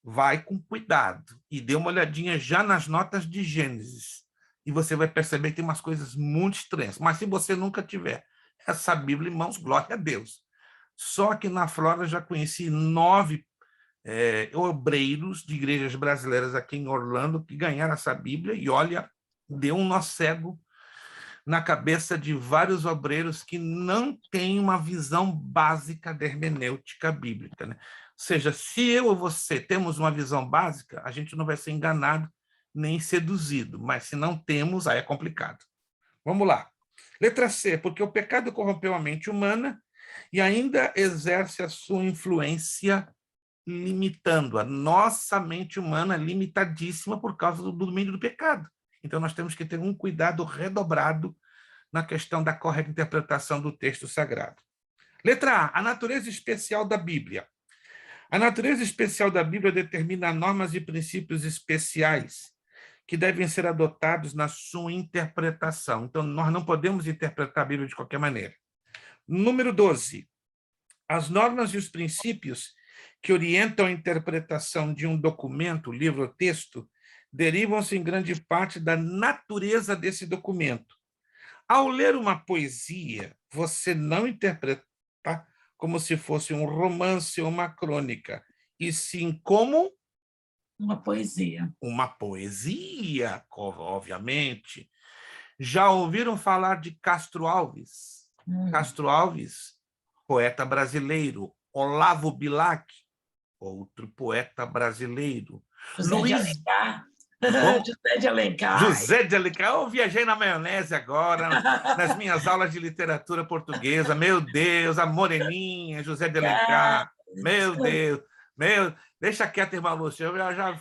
Vai com cuidado e dê uma olhadinha já nas notas de Gênesis e você vai perceber que tem umas coisas muito estranhas. Mas se você nunca tiver essa Bíblia em mãos, glória a Deus. Só que na Flórida eu já conheci 9 obreiros de igrejas brasileiras aqui em Orlando que ganharam essa Bíblia e, olha, deu um nó cego na cabeça de vários obreiros que não têm uma visão básica da hermenêutica bíblica, né? Ou seja, se eu ou você temos uma visão básica, a gente não vai ser enganado nem seduzido, mas se não temos, aí é complicado. Vamos lá. Letra C, porque o pecado corrompeu a mente humana e ainda exerce a sua influência limitando a nossa mente humana, limitadíssima por causa do domínio do pecado. Então, nós temos que ter um cuidado redobrado na questão da correta interpretação do texto sagrado. Letra A, a natureza especial da Bíblia. A natureza especial da Bíblia determina normas e princípios especiais que devem ser adotados na sua interpretação. Então, nós não podemos interpretar a Bíblia de qualquer maneira. Número 12. As normas e os princípios que orientam a interpretação de um documento, livro ou texto, derivam-se em grande parte da natureza desse documento. Ao ler uma poesia, você não interpreta como se fosse um romance ou uma crônica, e sim como Uma poesia. uma poesia, obviamente. Já ouviram falar de Castro Alves? Castro Alves, poeta brasileiro. Olavo Bilac, outro poeta brasileiro. José de Alencar. Como? José de Alencar. José de Alencar. Eu viajei na maionese agora, nas minhas aulas de literatura portuguesa. Meu Deus, a Moreninha, José de Alencar. Meu Deus. Deixa quieto, irmã Lúcia. Eu já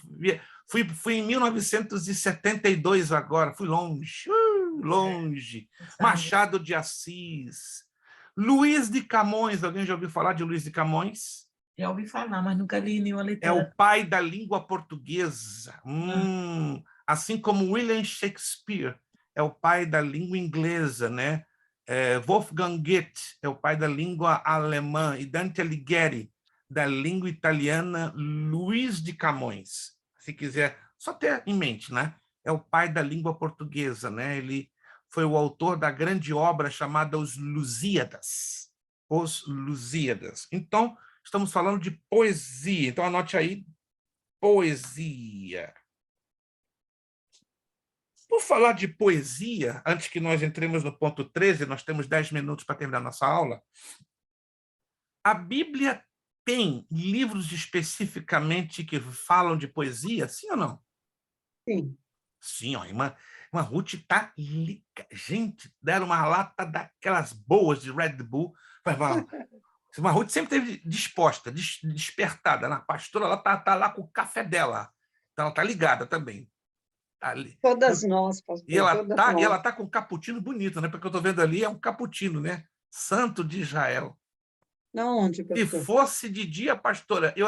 fui em 1972 agora. Fui longe. Machado de Assis. Luiz de Camões. Alguém já ouviu falar de Luiz de Camões? Já ouvi falar, mas nunca li nenhuma É literatura. o pai da língua portuguesa. Assim como William Shakespeare é o pai da língua inglesa, né? Wolfgang Goethe é o pai da língua alemã, e Dante Alighieri da língua italiana. Luiz de Camões, se quiser só ter em mente, né? É o pai da língua portuguesa, né? Ele foi o autor da grande obra chamada Os Lusíadas. Os Lusíadas. Então, estamos falando de poesia. Então, anote aí, poesia. Por falar de poesia, antes que nós entremos no ponto 13, nós temos 10 minutos para terminar nossa aula. A Bíblia tem livros especificamente que falam de poesia, sim ou não? Sim. Sim, ó, irmã Ruth está liga. Gente, deram uma lata daquelas boas de Red Bull. Irmã Ruth sempre esteve disposta, despertada. A pastora, ela tá lá com o café dela. Então, ela está ligada também. Tá ali. Todas nós, pastor. E ela tá com um cappuccino bonito, né? Porque eu estou vendo ali, é um cappuccino, né? Santo de Israel. Não, onde, Se pastor? fosse de dia, pastora, eu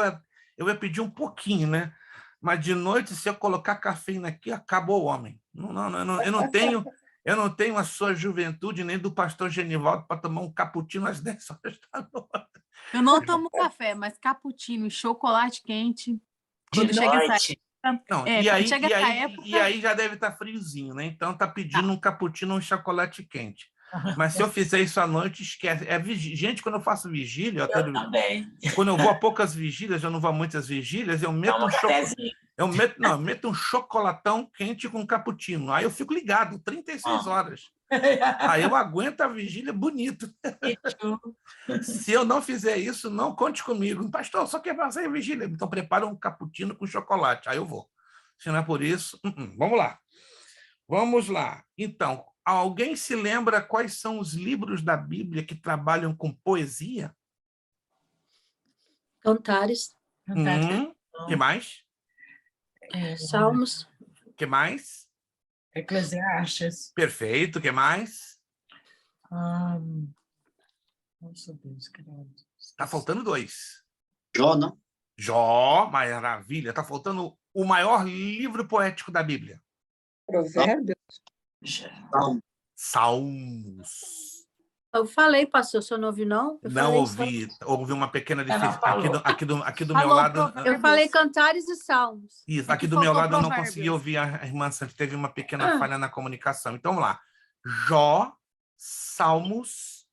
ia pedir um pouquinho, né? Mas de noite, se eu colocar cafeína aqui, acabou o homem. Eu não tenho a sua juventude nem do pastor Genivaldo para tomar um cappuccino às 10 horas da noite. Eu não tomo café, mas cappuccino e chocolate quente. Quando De chega essa noite. Não, e aí já deve estar friozinho, né? Então tá pedindo um cappuccino ou um chocolate quente. Mas se eu fizer isso à noite, esquece. Gente, quando eu faço vigília, Eu também. quando eu vou a poucas vigílias, eu não vou a muitas vigílias, eu meto Toma um cafezinho. eu meto um chocolatão quente com cappuccino. Aí eu fico ligado, 36 horas. Aí eu aguento a vigília bonito. Se eu não fizer isso, não conte comigo. Pastor, só quer fazer a vigília. Então prepara um cappuccino com chocolate. Aí eu vou. Se não é por isso, vamos lá. Vamos lá. Então, alguém se lembra quais são os livros da Bíblia que trabalham com poesia? Cantares, Que mais? Salmos, Que mais? Eclesiastes. Perfeito. Que mais? Nossa Deus, credo. Está faltando 2. Jó, não? Jó, maravilha. Está faltando o maior livro poético da Bíblia. Provérbios? Salmo. Salmos. eu falei, pastor, o senhor não ouviu, não? Eu Não falei ouvi. Houve uma pequena Ela diferença. falou. Aqui do meu Falou lado... provérbios. Eu falei Cantares e Salmos. Isso, É aqui que do meu faltou lado eu não Provérbios. consegui ouvir a irmã Santos. Teve uma pequena falha na comunicação. Então, vamos lá. Jó, Salmos,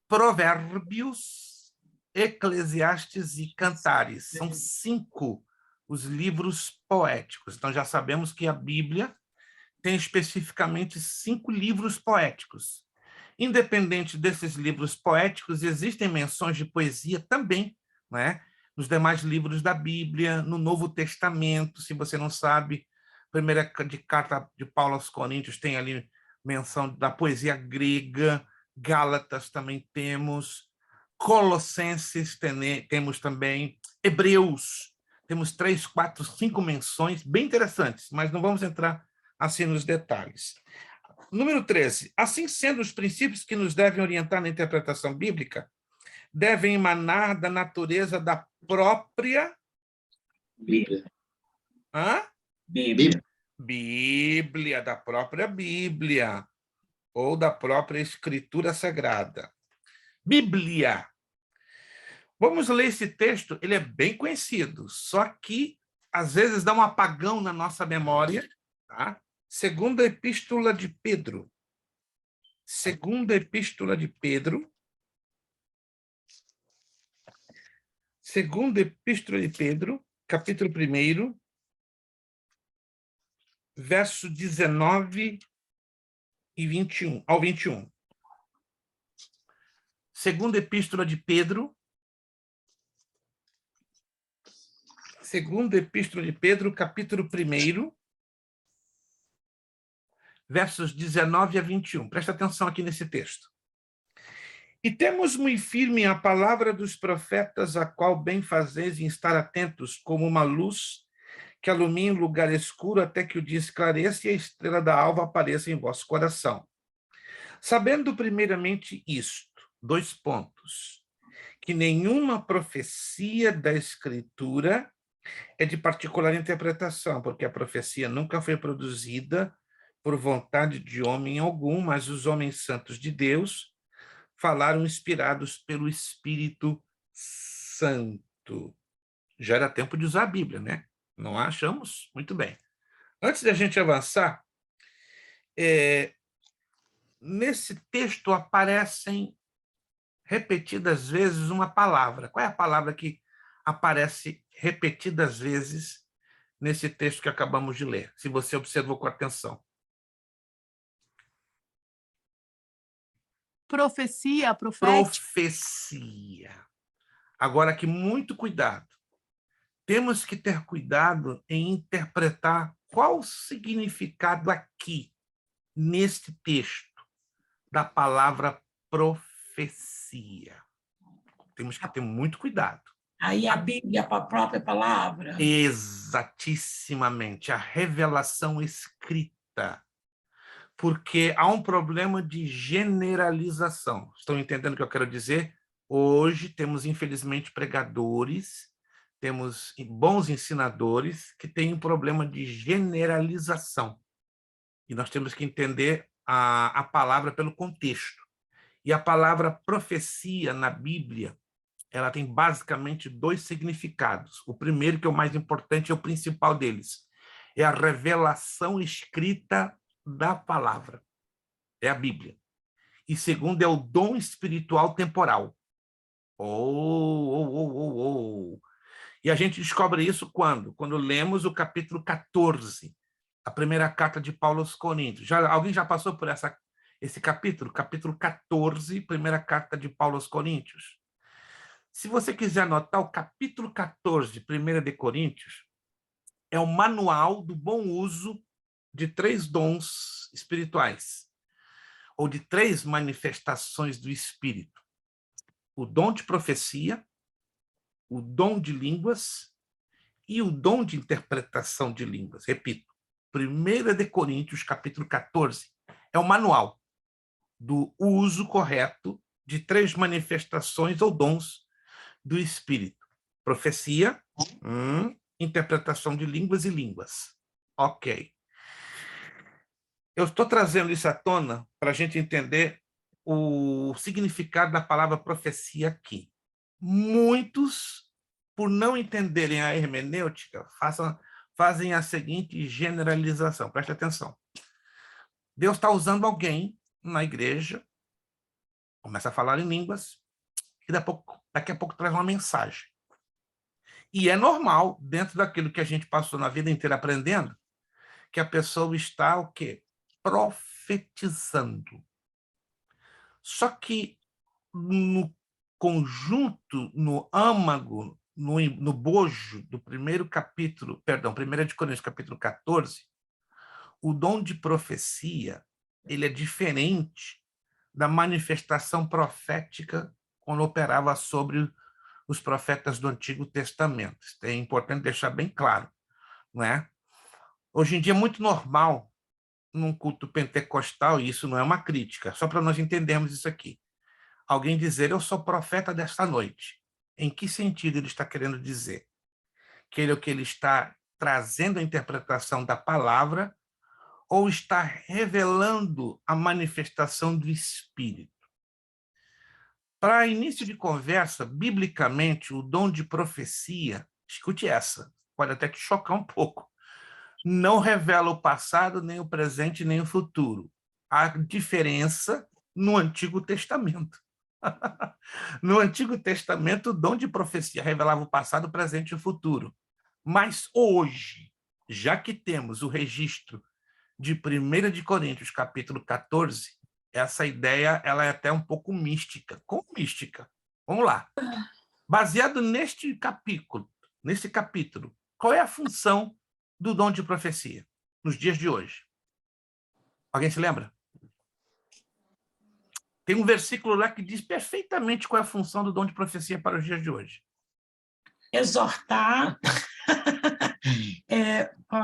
Provérbios, Eclesiastes e Cantares. São 5 os livros poéticos. Então, já sabemos que a Bíblia tem especificamente 5 livros poéticos. Independente desses livros poéticos, existem menções de poesia também, né? Nos demais livros da Bíblia, no Novo Testamento, se você não sabe, primeira carta de Paulo aos Coríntios tem ali menção da poesia grega, Gálatas também temos, Colossenses temos também, Hebreus, temos 3, 4, 5 menções bem interessantes, mas não vamos entrar assim nos detalhes. Número 13. Assim sendo, os princípios que nos devem orientar na interpretação bíblica devem emanar da natureza da própria... Bíblia. Bíblia, da própria Bíblia, ou da própria Escritura Sagrada. Bíblia. Vamos ler esse texto, ele é bem conhecido, só que às vezes dá um apagão na nossa memória, tá? Segunda Epístola de Pedro. Segunda Epístola de Pedro. Segunda Epístola de Pedro, capítulo 1, verso 19 e 21, ao 21. Segunda Epístola de Pedro. Segunda Epístola de Pedro, capítulo 1, versos 19 a 21. Presta atenção aqui nesse texto. E temos muito firme a palavra dos profetas, a qual bem fazeis em estar atentos, como uma luz que alumia um lugar escuro até que o dia esclareça e a estrela da alva apareça em vosso coração. Sabendo primeiramente isto, 2 pontos, que nenhuma profecia da Escritura é de particular interpretação, porque a profecia nunca foi produzida por vontade de homem algum, mas os homens santos de Deus falaram inspirados pelo Espírito Santo. Já era tempo de usar a Bíblia, né? Não achamos? Muito bem. Antes da gente avançar, nesse texto aparecem repetidas vezes uma palavra. Qual é a palavra que aparece repetidas vezes nesse texto que acabamos de ler, se você observou com atenção? Profecia, profética. Profecia. Agora aqui, muito cuidado. Temos que ter cuidado em interpretar qual o significado aqui, neste texto, da palavra profecia. Temos que ter muito cuidado. Aí a Bíblia, a própria palavra. Exatissimamente, a revelação escrita. Porque há um problema de generalização. Estão entendendo o que eu quero dizer? Hoje temos, infelizmente, pregadores, temos bons ensinadores que têm um problema de generalização. E nós temos que entender a palavra pelo contexto. E a palavra profecia na Bíblia, ela tem basicamente 2 significados. O primeiro, que é o mais importante, é o principal deles. É a revelação escrita da palavra. É a Bíblia. E segundo, é o dom espiritual temporal. E a gente descobre isso quando? Quando lemos o capítulo 14, a primeira carta de Paulo aos Coríntios. Alguém já passou por esse capítulo? Capítulo 14, primeira carta de Paulo aos Coríntios. Se você quiser anotar, o capítulo 14, 1 de Coríntios, é o manual do bom uso de 3 dons espirituais, ou de 3 manifestações do Espírito. O dom de profecia, o dom de línguas e o dom de interpretação de línguas. Repito, 1 de Coríntios, capítulo 14, é o manual do uso correto de 3 manifestações ou dons do Espírito. Profecia, interpretação de línguas e línguas. Ok. Eu estou trazendo isso à tona para a gente entender o significado da palavra profecia aqui. Muitos, por não entenderem a hermenêutica, fazem a seguinte generalização. Preste atenção. Deus está usando alguém na igreja, começa a falar em línguas, e daqui a pouco traz uma mensagem. E é normal, dentro daquilo que a gente passou na vida inteira aprendendo, que a pessoa está o quê? Profetizando. Só que no conjunto, no âmago, no bojo do primeiro capítulo, 1 de Coríntios, capítulo 14, o dom de profecia, ele é diferente da manifestação profética quando operava sobre os profetas do Antigo Testamento. É importante deixar bem claro, não é? Hoje em dia é muito normal, num culto pentecostal, e isso não é uma crítica, só para nós entendermos isso aqui, alguém dizer, eu sou profeta desta noite. Em que sentido ele está querendo dizer? Que ele está trazendo a interpretação da palavra ou está revelando a manifestação do Espírito? Para início de conversa, biblicamente, o dom de profecia, escute essa, pode até te chocar um pouco, não revela o passado, nem o presente, nem o futuro. Há diferença no Antigo Testamento. No Antigo Testamento, o dom de profecia revelava o passado, o presente e o futuro. Mas hoje, já que temos o registro de 1 de Coríntios, capítulo 14, essa ideia ela é até um pouco mística. Como mística? Vamos lá. Baseado nesse capítulo, qual é a função do dom de profecia nos dias de hoje? Alguém se lembra? Tem um versículo lá que diz perfeitamente qual é a função do dom de profecia para os dias de hoje. Exortar,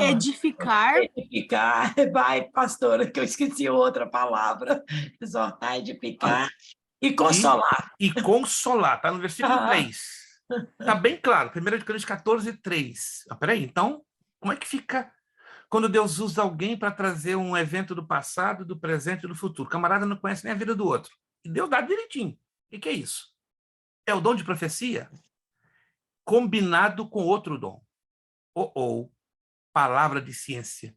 Edificar. edificar, vai, pastora, que eu esqueci outra palavra. Exortar, edificar e consolar. E consolar, está no versículo 3. Está bem claro, 1 Coríntios 14, 3. Peraí, então, como é que fica quando Deus usa alguém para trazer um evento do passado, do presente e do futuro? O camarada não conhece nem a vida do outro. E Deus dá direitinho. O que é isso? É o dom de profecia combinado com outro dom. Ou palavra de ciência,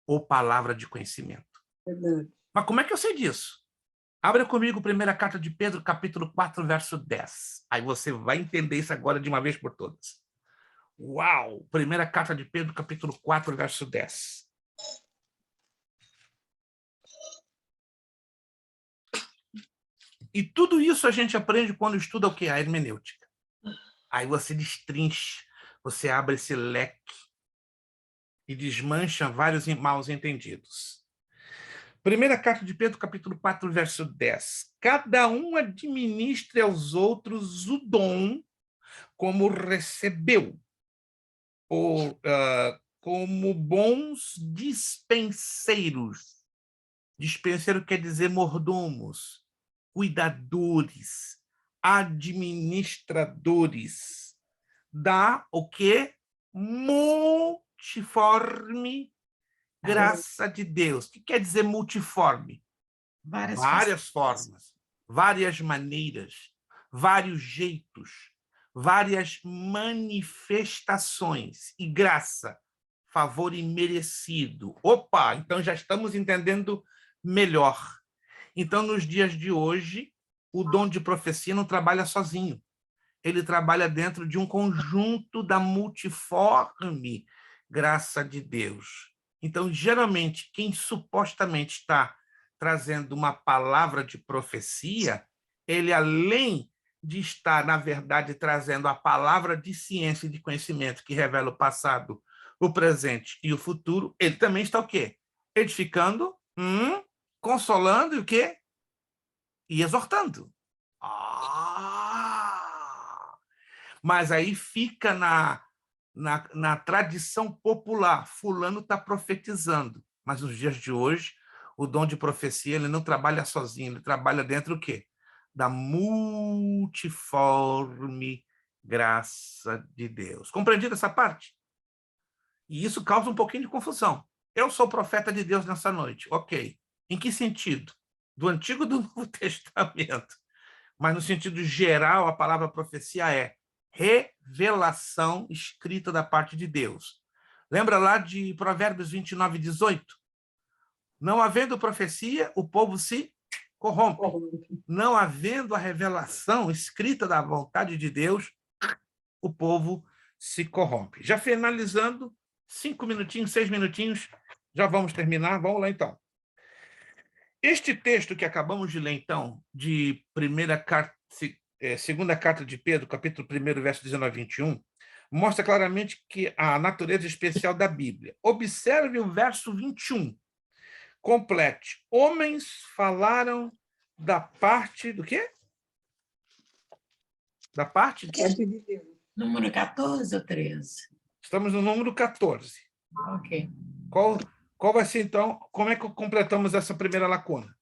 ou palavra de conhecimento. Verdade. Mas como é que eu sei disso? Abra comigo a primeira carta de Pedro, capítulo 4, verso 10. Aí você vai entender isso agora de uma vez por todas. Uau! Primeira carta de Pedro, capítulo 4, verso 10. E tudo isso a gente aprende quando estuda o quê? A hermenêutica. Aí você destrincha, você abre esse leque e desmancha vários maus entendidos. Primeira carta de Pedro, capítulo 4, verso 10. Cada um administre aos outros o dom como recebeu, ou como bons dispenseiros. Dispenseiro quer dizer mordomos, cuidadores, administradores. Dá o quê? Multiforme graça de Deus. O que quer dizer multiforme? Várias formas, várias maneiras, vários jeitos, várias manifestações. E graça, favor imerecido. Opa, então já estamos entendendo melhor. Então, nos dias de hoje, o dom de profecia não trabalha sozinho. Ele trabalha dentro de um conjunto da multiforme graça de Deus. Então, geralmente, quem supostamente está trazendo uma palavra de profecia, ele, além de estar, na verdade, trazendo a palavra de ciência e de conhecimento que revela o passado, o presente e o futuro, ele também está o quê? Edificando, consolando e o quê? E exortando. Mas aí fica na tradição popular, fulano está profetizando. Mas nos dias de hoje, o dom de profecia ele não trabalha sozinho, ele trabalha dentro do quê? Da multiforme graça de Deus. Compreendido essa parte? E isso causa um pouquinho de confusão. Eu sou profeta de Deus nessa noite. Ok. Em que sentido? Do Antigo e do Novo Testamento. Mas no sentido geral, a palavra profecia é revelação escrita da parte de Deus. Lembra lá de Provérbios 29, 18? Não havendo profecia, o povo se corrompe. Não havendo a revelação escrita da vontade de Deus, o povo se corrompe. Já finalizando, 5 minutinhos, 6 minutinhos, já vamos terminar. Vamos lá, então. Este texto que acabamos de ler, então, de segunda carta de Pedro, capítulo 1, verso 19 a 21, mostra claramente que a natureza especial da Bíblia. Observe o verso 21. Complete. Homens falaram da parte do quê? Da parte de Deus. Número 14 ou 13? Estamos no número 14. Ok. Qual vai ser, então, como é que completamos essa primeira lacuna?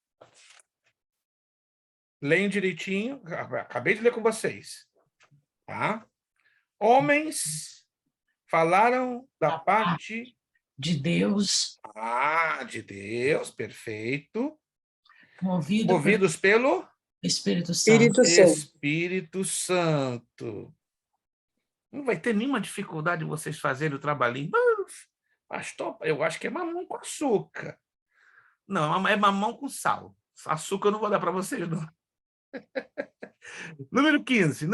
Leem direitinho, acabei de ler com vocês. Tá? Homens falaram da parte de Deus. De Deus, perfeito. Movidos pelo Espírito Santo. Espírito Santo. Espírito Santo. Não vai ter nenhuma dificuldade de vocês fazerem o trabalhinho. Pastor, eu acho que é mamão com açúcar. Não, é mamão com sal. Açúcar eu não vou dar para vocês, não. Número 15.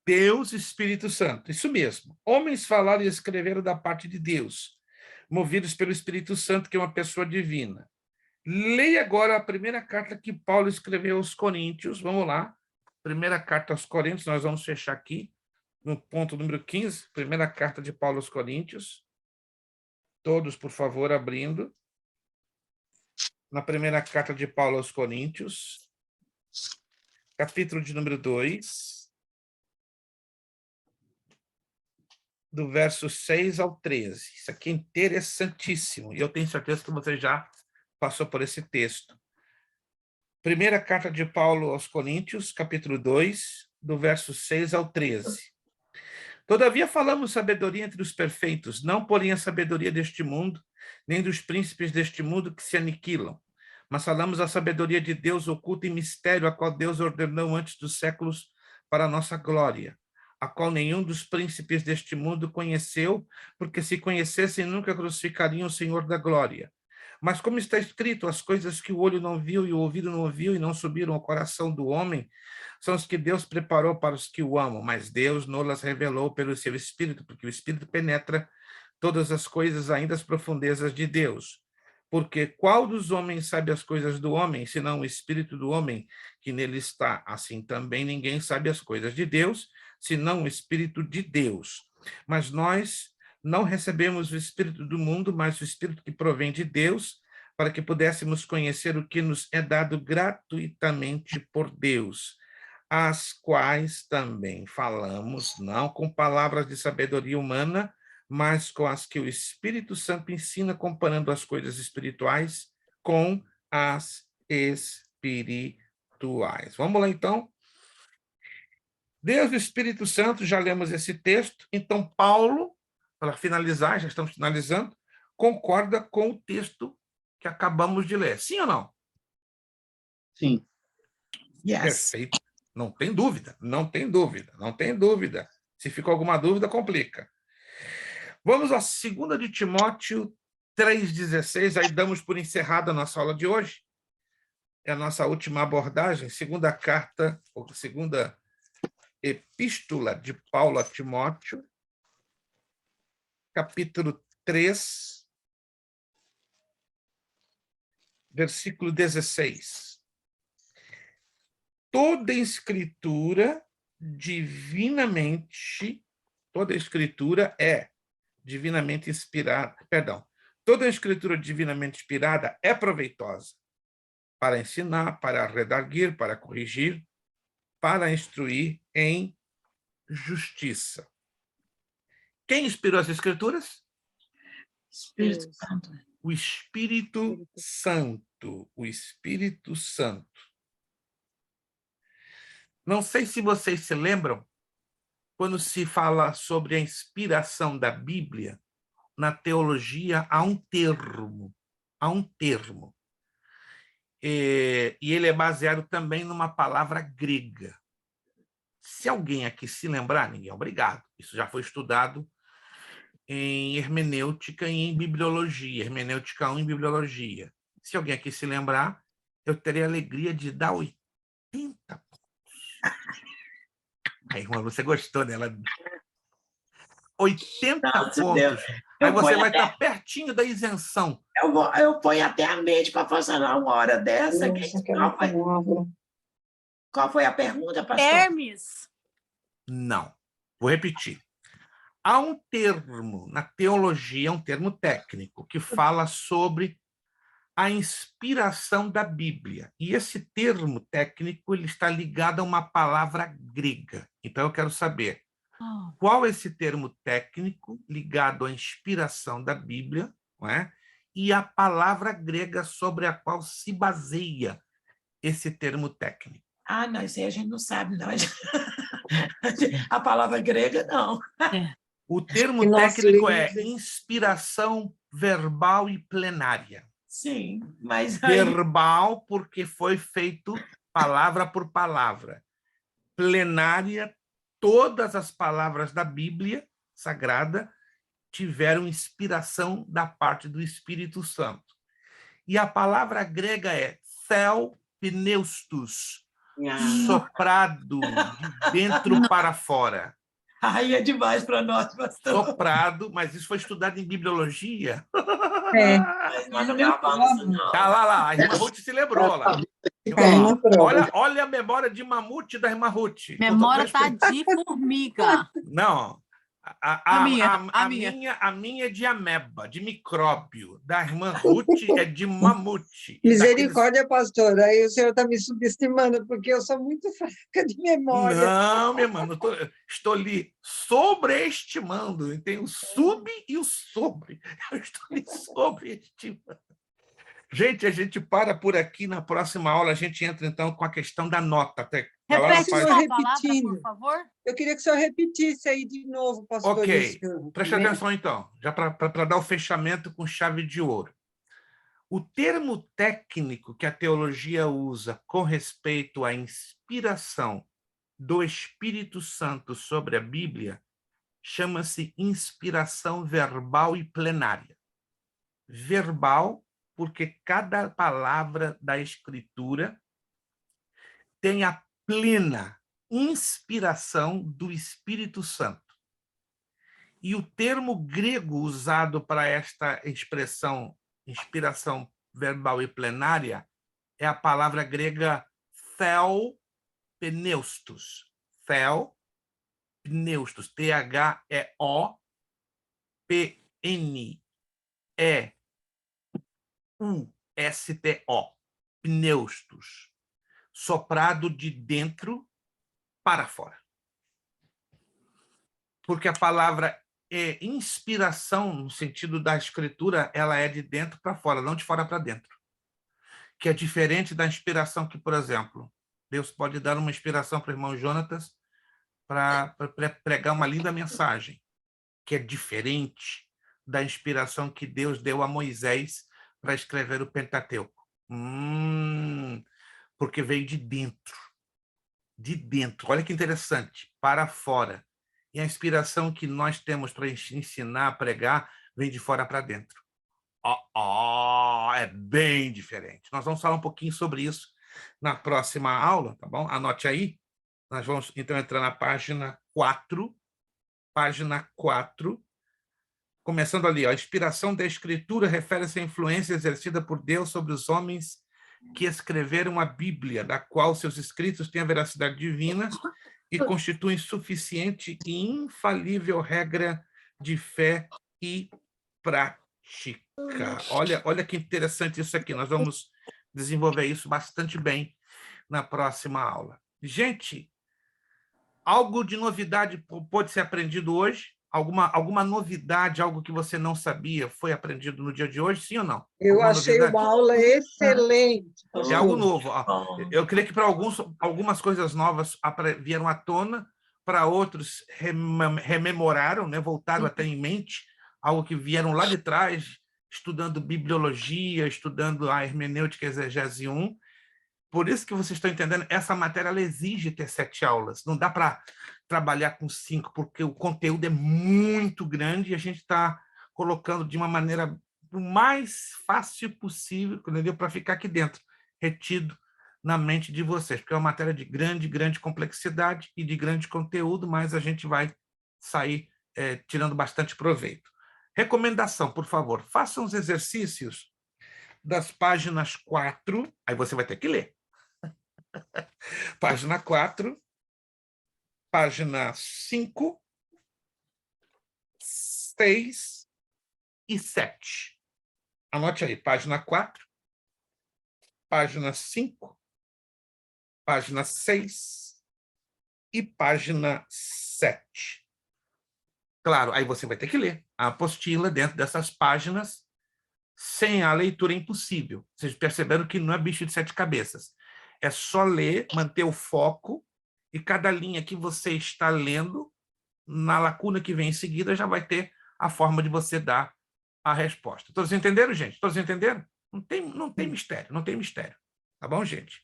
Deus, Espírito Santo. Isso mesmo. Homens falaram e escreveram da parte de Deus, movidos pelo Espírito Santo, que é uma pessoa divina. Leia agora a primeira carta que Paulo escreveu aos Coríntios. Vamos lá. Primeira carta aos Coríntios, nós vamos fechar aqui, no ponto número 15. Primeira carta de Paulo aos Coríntios. Todos, por favor, abrindo. Na primeira carta de Paulo aos Coríntios, capítulo de número 2, do verso 6 ao 13. Isso aqui é interessantíssimo, e eu tenho certeza que você já passou por esse texto. Primeira carta de Paulo aos Coríntios, capítulo 2, do verso 6 ao 13. Todavia falamos sabedoria entre os perfeitos, não porém a sabedoria deste mundo, nem dos príncipes deste mundo que se aniquilam, mas falamos a sabedoria de Deus oculta em mistério, a qual Deus ordenou antes dos séculos para a nossa glória, a qual nenhum dos príncipes deste mundo conheceu, porque se conhecessem nunca crucificariam o Senhor da glória. Mas como está escrito, as coisas que o olho não viu e o ouvido não ouviu e não subiram ao coração do homem, são as que Deus preparou para os que o amam, mas Deus não-las revelou pelo seu Espírito, porque o Espírito penetra todas as coisas, ainda as profundezas de Deus. Porque qual dos homens sabe as coisas do homem, senão o Espírito do homem que nele está? Assim também ninguém sabe as coisas de Deus, senão o Espírito de Deus. Mas nós não recebemos o Espírito do mundo, mas o Espírito que provém de Deus, para que pudéssemos conhecer o que nos é dado gratuitamente por Deus, as quais também falamos, não com palavras de sabedoria humana, mas com as que o Espírito Santo ensina, comparando as coisas espirituais com as espirituais. Vamos lá, então? Deus e o Espírito Santo, já lemos esse texto. Então, Paulo, para finalizar, já estamos finalizando, concorda com o texto que acabamos de ler. Sim ou não? Sim. Yes. Perfeito. Não tem dúvida, não tem dúvida, não tem dúvida. Se ficou alguma dúvida, complica. Vamos a 2 de Timóteo 3,16, aí damos por encerrada a nossa aula de hoje. É a nossa última abordagem, segunda carta, ou segunda epístola de Paulo a Timóteo, capítulo 3, versículo 16. Toda escritura é divinamente inspirada, toda escritura divinamente inspirada é proveitosa para ensinar, para redarguir, para corrigir, para instruir em justiça. Quem inspirou as escrituras? Espírito Santo. O Espírito Santo. O Espírito Santo. Não sei se vocês se lembram, quando se fala sobre a inspiração da Bíblia, na teologia há um termo. E ele é baseado também numa palavra grega. Se alguém aqui se lembrar, ninguém é obrigado. Isso já foi estudado em hermenêutica e em bibliologia. Hermenêutica 1 em bibliologia. Se alguém aqui se lembrar, eu terei a alegria de dar 80 pontos. Aí, irmã, você gostou dela? 80 pontos. Aí você vai estar pertinho da isenção. Eu ponho até a mente para funcionar uma hora dessa. Qual foi a pergunta, pastor? Hermes. Não. Vou repetir. Há um termo na teologia, um termo técnico, que fala sobre a inspiração da Bíblia. E esse termo técnico ele está ligado a uma palavra grega. Então, eu quero saber qual é esse termo técnico ligado à inspiração da Bíblia, não é? E a palavra grega sobre a qual se baseia esse termo técnico. Ah, não, isso aí a gente não sabe, não. A palavra grega, não. O termo técnico é inspiração verbal e plenária. Sim, mas aí... Verbal, porque foi feito palavra por palavra. Plenária, todas as palavras da Bíblia Sagrada tiveram inspiração da parte do Espírito Santo. E a palavra grega é theopneustos, soprado de dentro para fora. Aí é demais para nós, pastor. Soprado, mas isso foi estudado em bibliologia. Mas nós não gravamos isso, não. Tá lá, a irmã Ruth se lembrou lá. Olha a memória de mamute da irmã Ruth. Memória tá de formiga. Não, A minha. a minha é de ameba, de micróbio. Da irmã Ruth é de mamute. Misericórdia, pastora, aí o senhor está me subestimando, porque eu sou muito fraca de memória. Não, minha irmã, estou lhe sobreestimando. Tem o sub e o sobre. Eu estou lhe sobreestimando. Gente, a gente para por aqui. Na próxima aula, a gente entra, então, com a questão da nota. Repete Palavra só a palavra, por favor. Eu queria que o senhor repetisse aí de novo, pastor. Ok, Isso, preste né? atenção, então, já para dar o fechamento com chave de ouro. O termo técnico que a teologia usa com respeito à inspiração do Espírito Santo sobre a Bíblia chama-se inspiração verbal e plenária. Verbal, porque cada palavra da Escritura tem a plena inspiração do Espírito Santo. E o termo grego usado para esta expressão, inspiração verbal e plenária, é a palavra grega theopneustos. Theopneustos, T-H-E-O-P-N-E-U-S-T-O, pneustos, soprado de dentro para fora. Porque a palavra é inspiração, no sentido da escritura, ela é de dentro para fora, não de fora para dentro. Que é diferente da inspiração que, por exemplo, Deus pode dar uma inspiração para o irmão Jonatas para pregar uma linda mensagem, que é diferente da inspiração que Deus deu a Moisés para escrever o Pentateuco. Porque veio de dentro. De dentro. Olha que interessante. Para fora. E a inspiração que nós temos para ensinar, pregar, vem de fora para dentro. É bem diferente. Nós vamos falar um pouquinho sobre isso na próxima aula, tá bom? Anote aí. Nós vamos, então, entrar na página 4. Página 4. Começando ali, ó. A inspiração da Escritura refere-se à influência exercida por Deus sobre os homens que escreveram a Bíblia, da qual seus escritos têm a veracidade divina e constituem suficiente e infalível regra de fé e prática. Olha que interessante isso aqui. Nós vamos desenvolver isso bastante bem na próxima aula. Gente, algo de novidade pode ser aprendido hoje? Alguma novidade, algo que você não sabia, foi aprendido no dia de hoje, sim ou não? Eu achei novidade? uma aula excelente. É algo novo. Eu creio que para algumas coisas novas vieram à tona, para outros rememoraram, né? Voltaram até em mente algo que vieram lá de trás, estudando bibliologia, estudando a hermenêutica exegese 1. Por isso que vocês estão entendendo, essa matéria ela exige ter 7 aulas. Não dá para trabalhar com 5, porque o conteúdo é muito grande e a gente está colocando de uma maneira o mais fácil possível, para ficar aqui dentro, retido na mente de vocês, porque é uma matéria de grande complexidade e de grande conteúdo, mas a gente vai sair tirando bastante proveito. Recomendação, por favor, façam os exercícios das páginas 4, aí você vai ter que ler. Página 4, página 5, 6 e 7. Anote aí, página 4, página 5, página 6 e página 7. Claro, aí você vai ter que ler a apostila dentro dessas páginas. Sem a leitura é impossível. Vocês perceberam que não é bicho de 7 cabeças. É só ler, manter o foco, e cada linha que você está lendo, na lacuna que vem em seguida, já vai ter a forma de você dar a resposta. Todos entenderam, gente? Todos entenderam? Não tem mistério, não tem mistério. Tá bom, gente?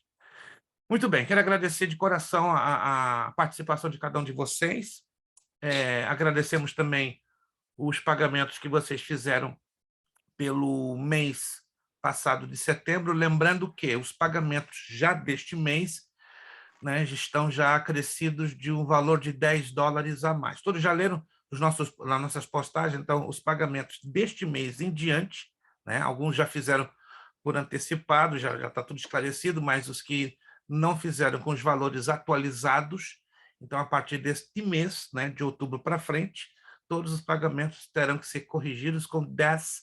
Muito bem, quero agradecer de coração a participação de cada um de vocês. Agradecemos também os pagamentos que vocês fizeram pelo mês passado de setembro, lembrando que os pagamentos já deste mês, né, estão já acrescidos de um valor de $10 a mais. Todos já leram nas nossas postagens, então, os pagamentos deste mês em diante, né, alguns já fizeram por antecipado, já está tudo esclarecido, mas os que não fizeram com os valores atualizados, então, a partir deste mês, né, de outubro para frente, todos os pagamentos terão que ser corrigidos com $10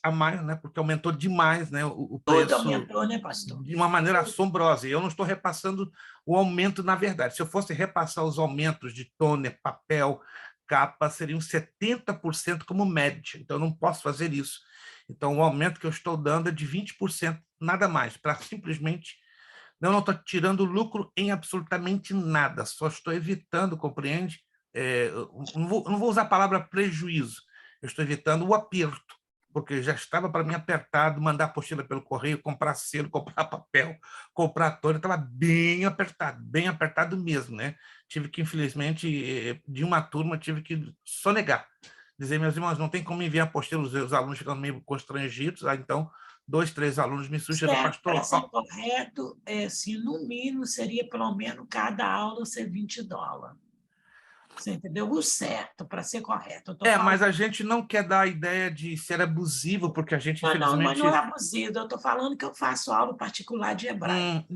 a mais, né, porque aumentou demais, né, o preço. Tudo aumentou, né, pastor? De uma maneira assombrosa. E eu não estou repassando o aumento, na verdade. Se eu fosse repassar os aumentos de toner, papel, capa, seriam 70% como média. Então, eu não posso fazer isso. Então, o aumento que eu estou dando é de 20%, nada mais, para simplesmente... Eu não estou tirando lucro em absolutamente nada, só estou evitando, compreende? Não vou usar a palavra prejuízo, eu estou evitando o aperto, porque já estava para mim apertado, mandar apostila pelo correio, comprar selo, comprar papel, comprar toner, estava bem apertado mesmo, né? Tive que, infelizmente, de uma turma, tive que sonegar. Dizer, meus irmãos, não tem como enviar apostila, os alunos ficam meio constrangidos, então 2, 3 alunos me sugeriram, pastor... Para ser correto, se no mínimo seria pelo menos cada aula ser $20. Você entendeu? O certo, para ser correto. Mas a gente não quer dar a ideia de ser abusivo, porque a gente, infelizmente... Não é abusivo. Eu estou falando que eu faço aula particular de hebraico.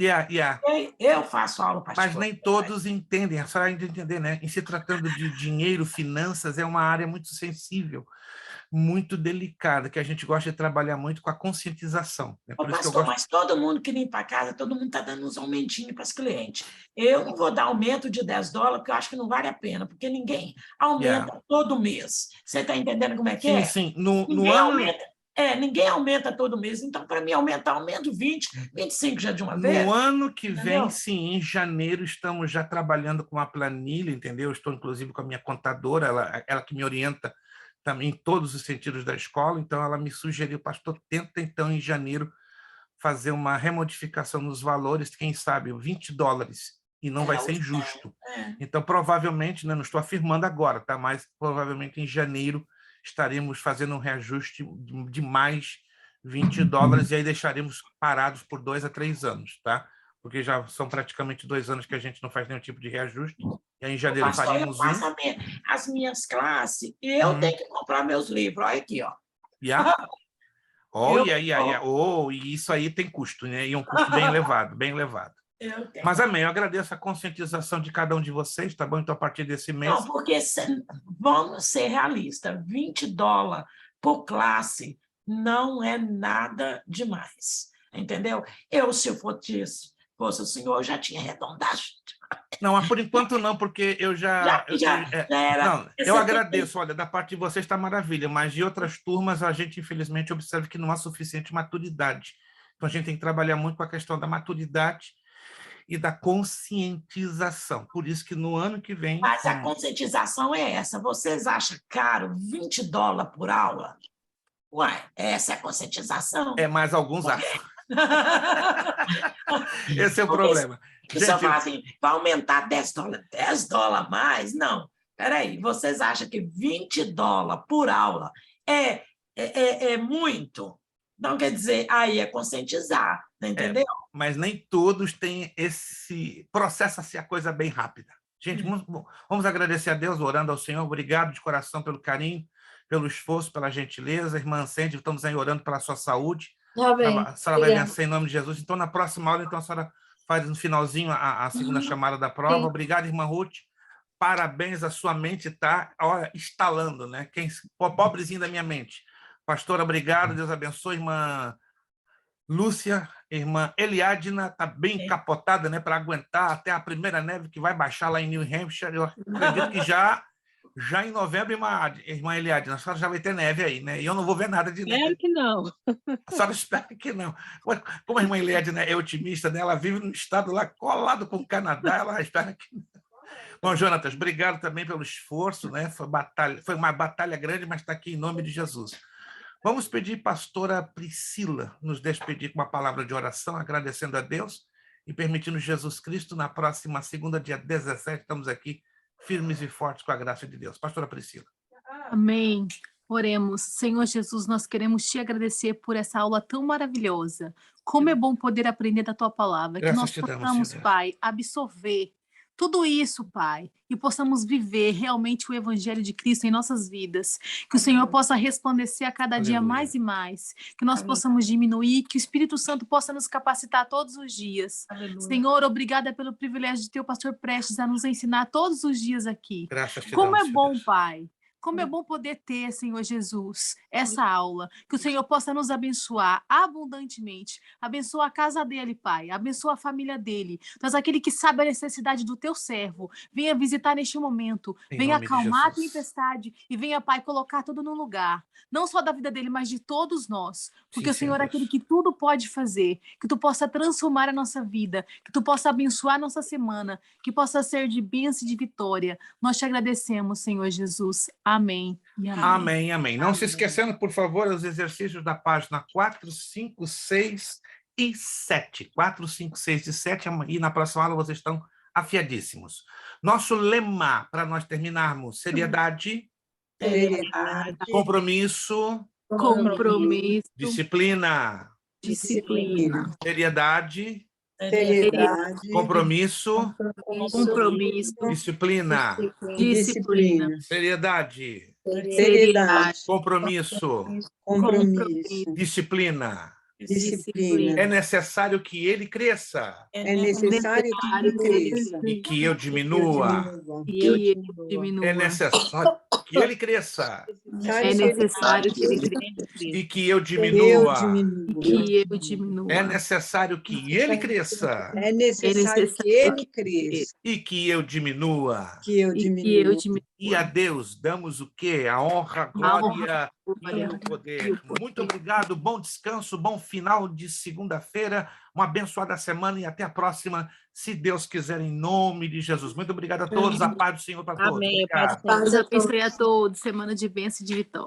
Eu faço aula particular. Mas nem todos entendem, a senhora ainda entender, né? Em se tratando de dinheiro, finanças, é uma área muito sensível, muito delicada, que a gente gosta de trabalhar muito com a conscientização. Né? Por isso que eu gosto... Mas todo mundo que limpa a casa, todo mundo está dando uns aumentinhos para os clientes. Eu não vou dar aumento de $10, porque eu acho que não vale a pena, porque ninguém aumenta todo mês. Você está entendendo como é que é? Sim. Ninguém aumenta todo mês. Então, para mim, aumento 20, 25 já de uma vez. No ano que vem, sim, em janeiro, estamos já trabalhando com a planilha, entendeu? Estou, inclusive, com a minha contadora, ela que me orienta também em todos os sentidos da escola, então ela me sugeriu, pastor, tenta então em janeiro fazer uma remodificação nos valores, quem sabe $20, e não vai ser injusto. Então, provavelmente, né, não estou afirmando agora, tá? Mas provavelmente em janeiro estaremos fazendo um reajuste de mais $20 e aí deixaremos parados por 2 a 3 anos, tá? Porque já são praticamente 2 anos que a gente não faz nenhum tipo de reajuste. E aí, em janeiro faríamos as minhas classes, e eu tenho que comprar meus livros. Olha aqui, ó. E isso aí tem custo, né? E um custo bem elevado, bem elevado. Mas, amém, eu agradeço a conscientização de cada um de vocês, tá bom? Então, a partir desse mês... Não, porque vamos ser realistas, $20 por classe não é nada demais, entendeu? Se eu fosse o senhor, eu já tinha arredondado. Não, mas por enquanto não, porque eu já era. Não, eu agradeço, olha, da parte de vocês está maravilha, mas de outras turmas a gente, infelizmente, observa que não há suficiente maturidade. Então, a gente tem que trabalhar muito com a questão da maturidade e da conscientização. Por isso que no ano que vem... Mas a conscientização é essa. Vocês acham caro $20 por aula? Ué, essa é a conscientização? Mas alguns acham. Esse é o problema. Você fala assim, vai aumentar $10 a mais? Não. Peraí, vocês acham que $20 por aula é muito? Não quer dizer, aí é conscientizar, entendeu? Mas nem todos têm esse processo assim, a coisa bem rápida. Gente, vamos agradecer a Deus, orando ao Senhor. Obrigado de coração pelo carinho, pelo esforço, pela gentileza. Irmã Sandy, estamos aí orando pela sua saúde. Amém. A senhora vai vencer em nome de Jesus. Então, na próxima aula, então, a senhora faz no finalzinho a segunda chamada da prova. Sim. Obrigado, irmã Ruth. Parabéns, a sua mente está estalando, né? Pobrezinho da minha mente. Pastora, obrigado, Deus abençoe. Irmã Lúcia, irmã Eliadna, está bem capotada, né? Para aguentar até a primeira neve que vai baixar lá em New Hampshire. Eu acredito que já em novembro, irmã Eliadna, a senhora já vai ter neve aí, né? E eu não vou ver nada de neve. Espero que não. A senhora espera que não. Como a irmã Eliadna é otimista, né? Ela vive num estado lá colado com o Canadá, ela espera que não. Bom, Jonatas, obrigado também pelo esforço, né? Foi uma batalha grande, mas está aqui em nome de Jesus. Vamos pedir, pastora Priscila, nos despedir com uma palavra de oração, agradecendo a Deus e permitindo Jesus Cristo, na próxima segunda, dia 17, estamos aqui firmes e fortes com a graça de Deus. Pastora Priscila. Amém. Oremos. Senhor Jesus, nós queremos te agradecer por essa aula tão maravilhosa. Como é bom poder aprender da tua palavra. Que Graças nós te damos, possamos, Senhor. Pai, absorver tudo isso, Pai, e possamos viver realmente o Evangelho de Cristo em nossas vidas. Que o Senhor possa resplandecer a cada dia Aleluia. mais e mais. Que nós possamos diminuir, que o Espírito Santo possa nos capacitar todos os dias. Senhor, obrigada pelo privilégio de ter o pastor Prestes a nos ensinar todos os dias aqui. Graças te Como damos, é bom, Deus. Pai. Como é bom poder ter, Senhor Jesus, essa aula. Que o Senhor possa nos abençoar abundantemente. Abençoa a casa dele, Pai. Abençoa a família dele. Mas aquele que sabe a necessidade do teu servo, venha visitar neste momento. Em Venha nome de acalmar a Jesus. tempestade e venha, Pai, colocar tudo no lugar. Não só da vida dele, mas de todos nós. Porque Sim, o Senhor é Senhor aquele Deus. que tudo pode fazer. Que tu possa transformar a nossa vida. Que tu possa abençoar a nossa semana. Que possa ser de bênção e de vitória. Nós te agradecemos, Senhor Jesus. Amém. E amém. Amém, amém. Não se esquecendo, por favor, os exercícios da página 4, 5, 6 e 7. 4, 5, 6 e 7. E na próxima aula vocês estão afiadíssimos. Nosso lema, para nós terminarmos: seriedade, Seriedade, compromisso, Compromisso, disciplina. disciplina, Seriedade, seriedade, compromisso, compromisso, disciplina. disciplina, Seriedade, seriedade, compromisso, compromisso, disciplina. disciplina. É necessário que ele cresça É necessário que ele cresça e que eu diminua. que ele diminua. É necessário que ele cresça É necessário que ele cresça e que eu eu diminua. diminua. que eu diminua. É necessário que ele cresça É necessário que ele cresça, e que eu diminua. que eu E que eu diminua. diminua. E a Deus damos o quê? A honra, a glória e o poder. Muito obrigado, bom descanso, bom final de segunda-feira, uma abençoada semana e até a próxima, se Deus quiser, em nome de Jesus. Muito obrigado a todos, a paz do Senhor para todos. Amém. Obrigado. Deus abençoe a todos. Semana de bênção e de vitória.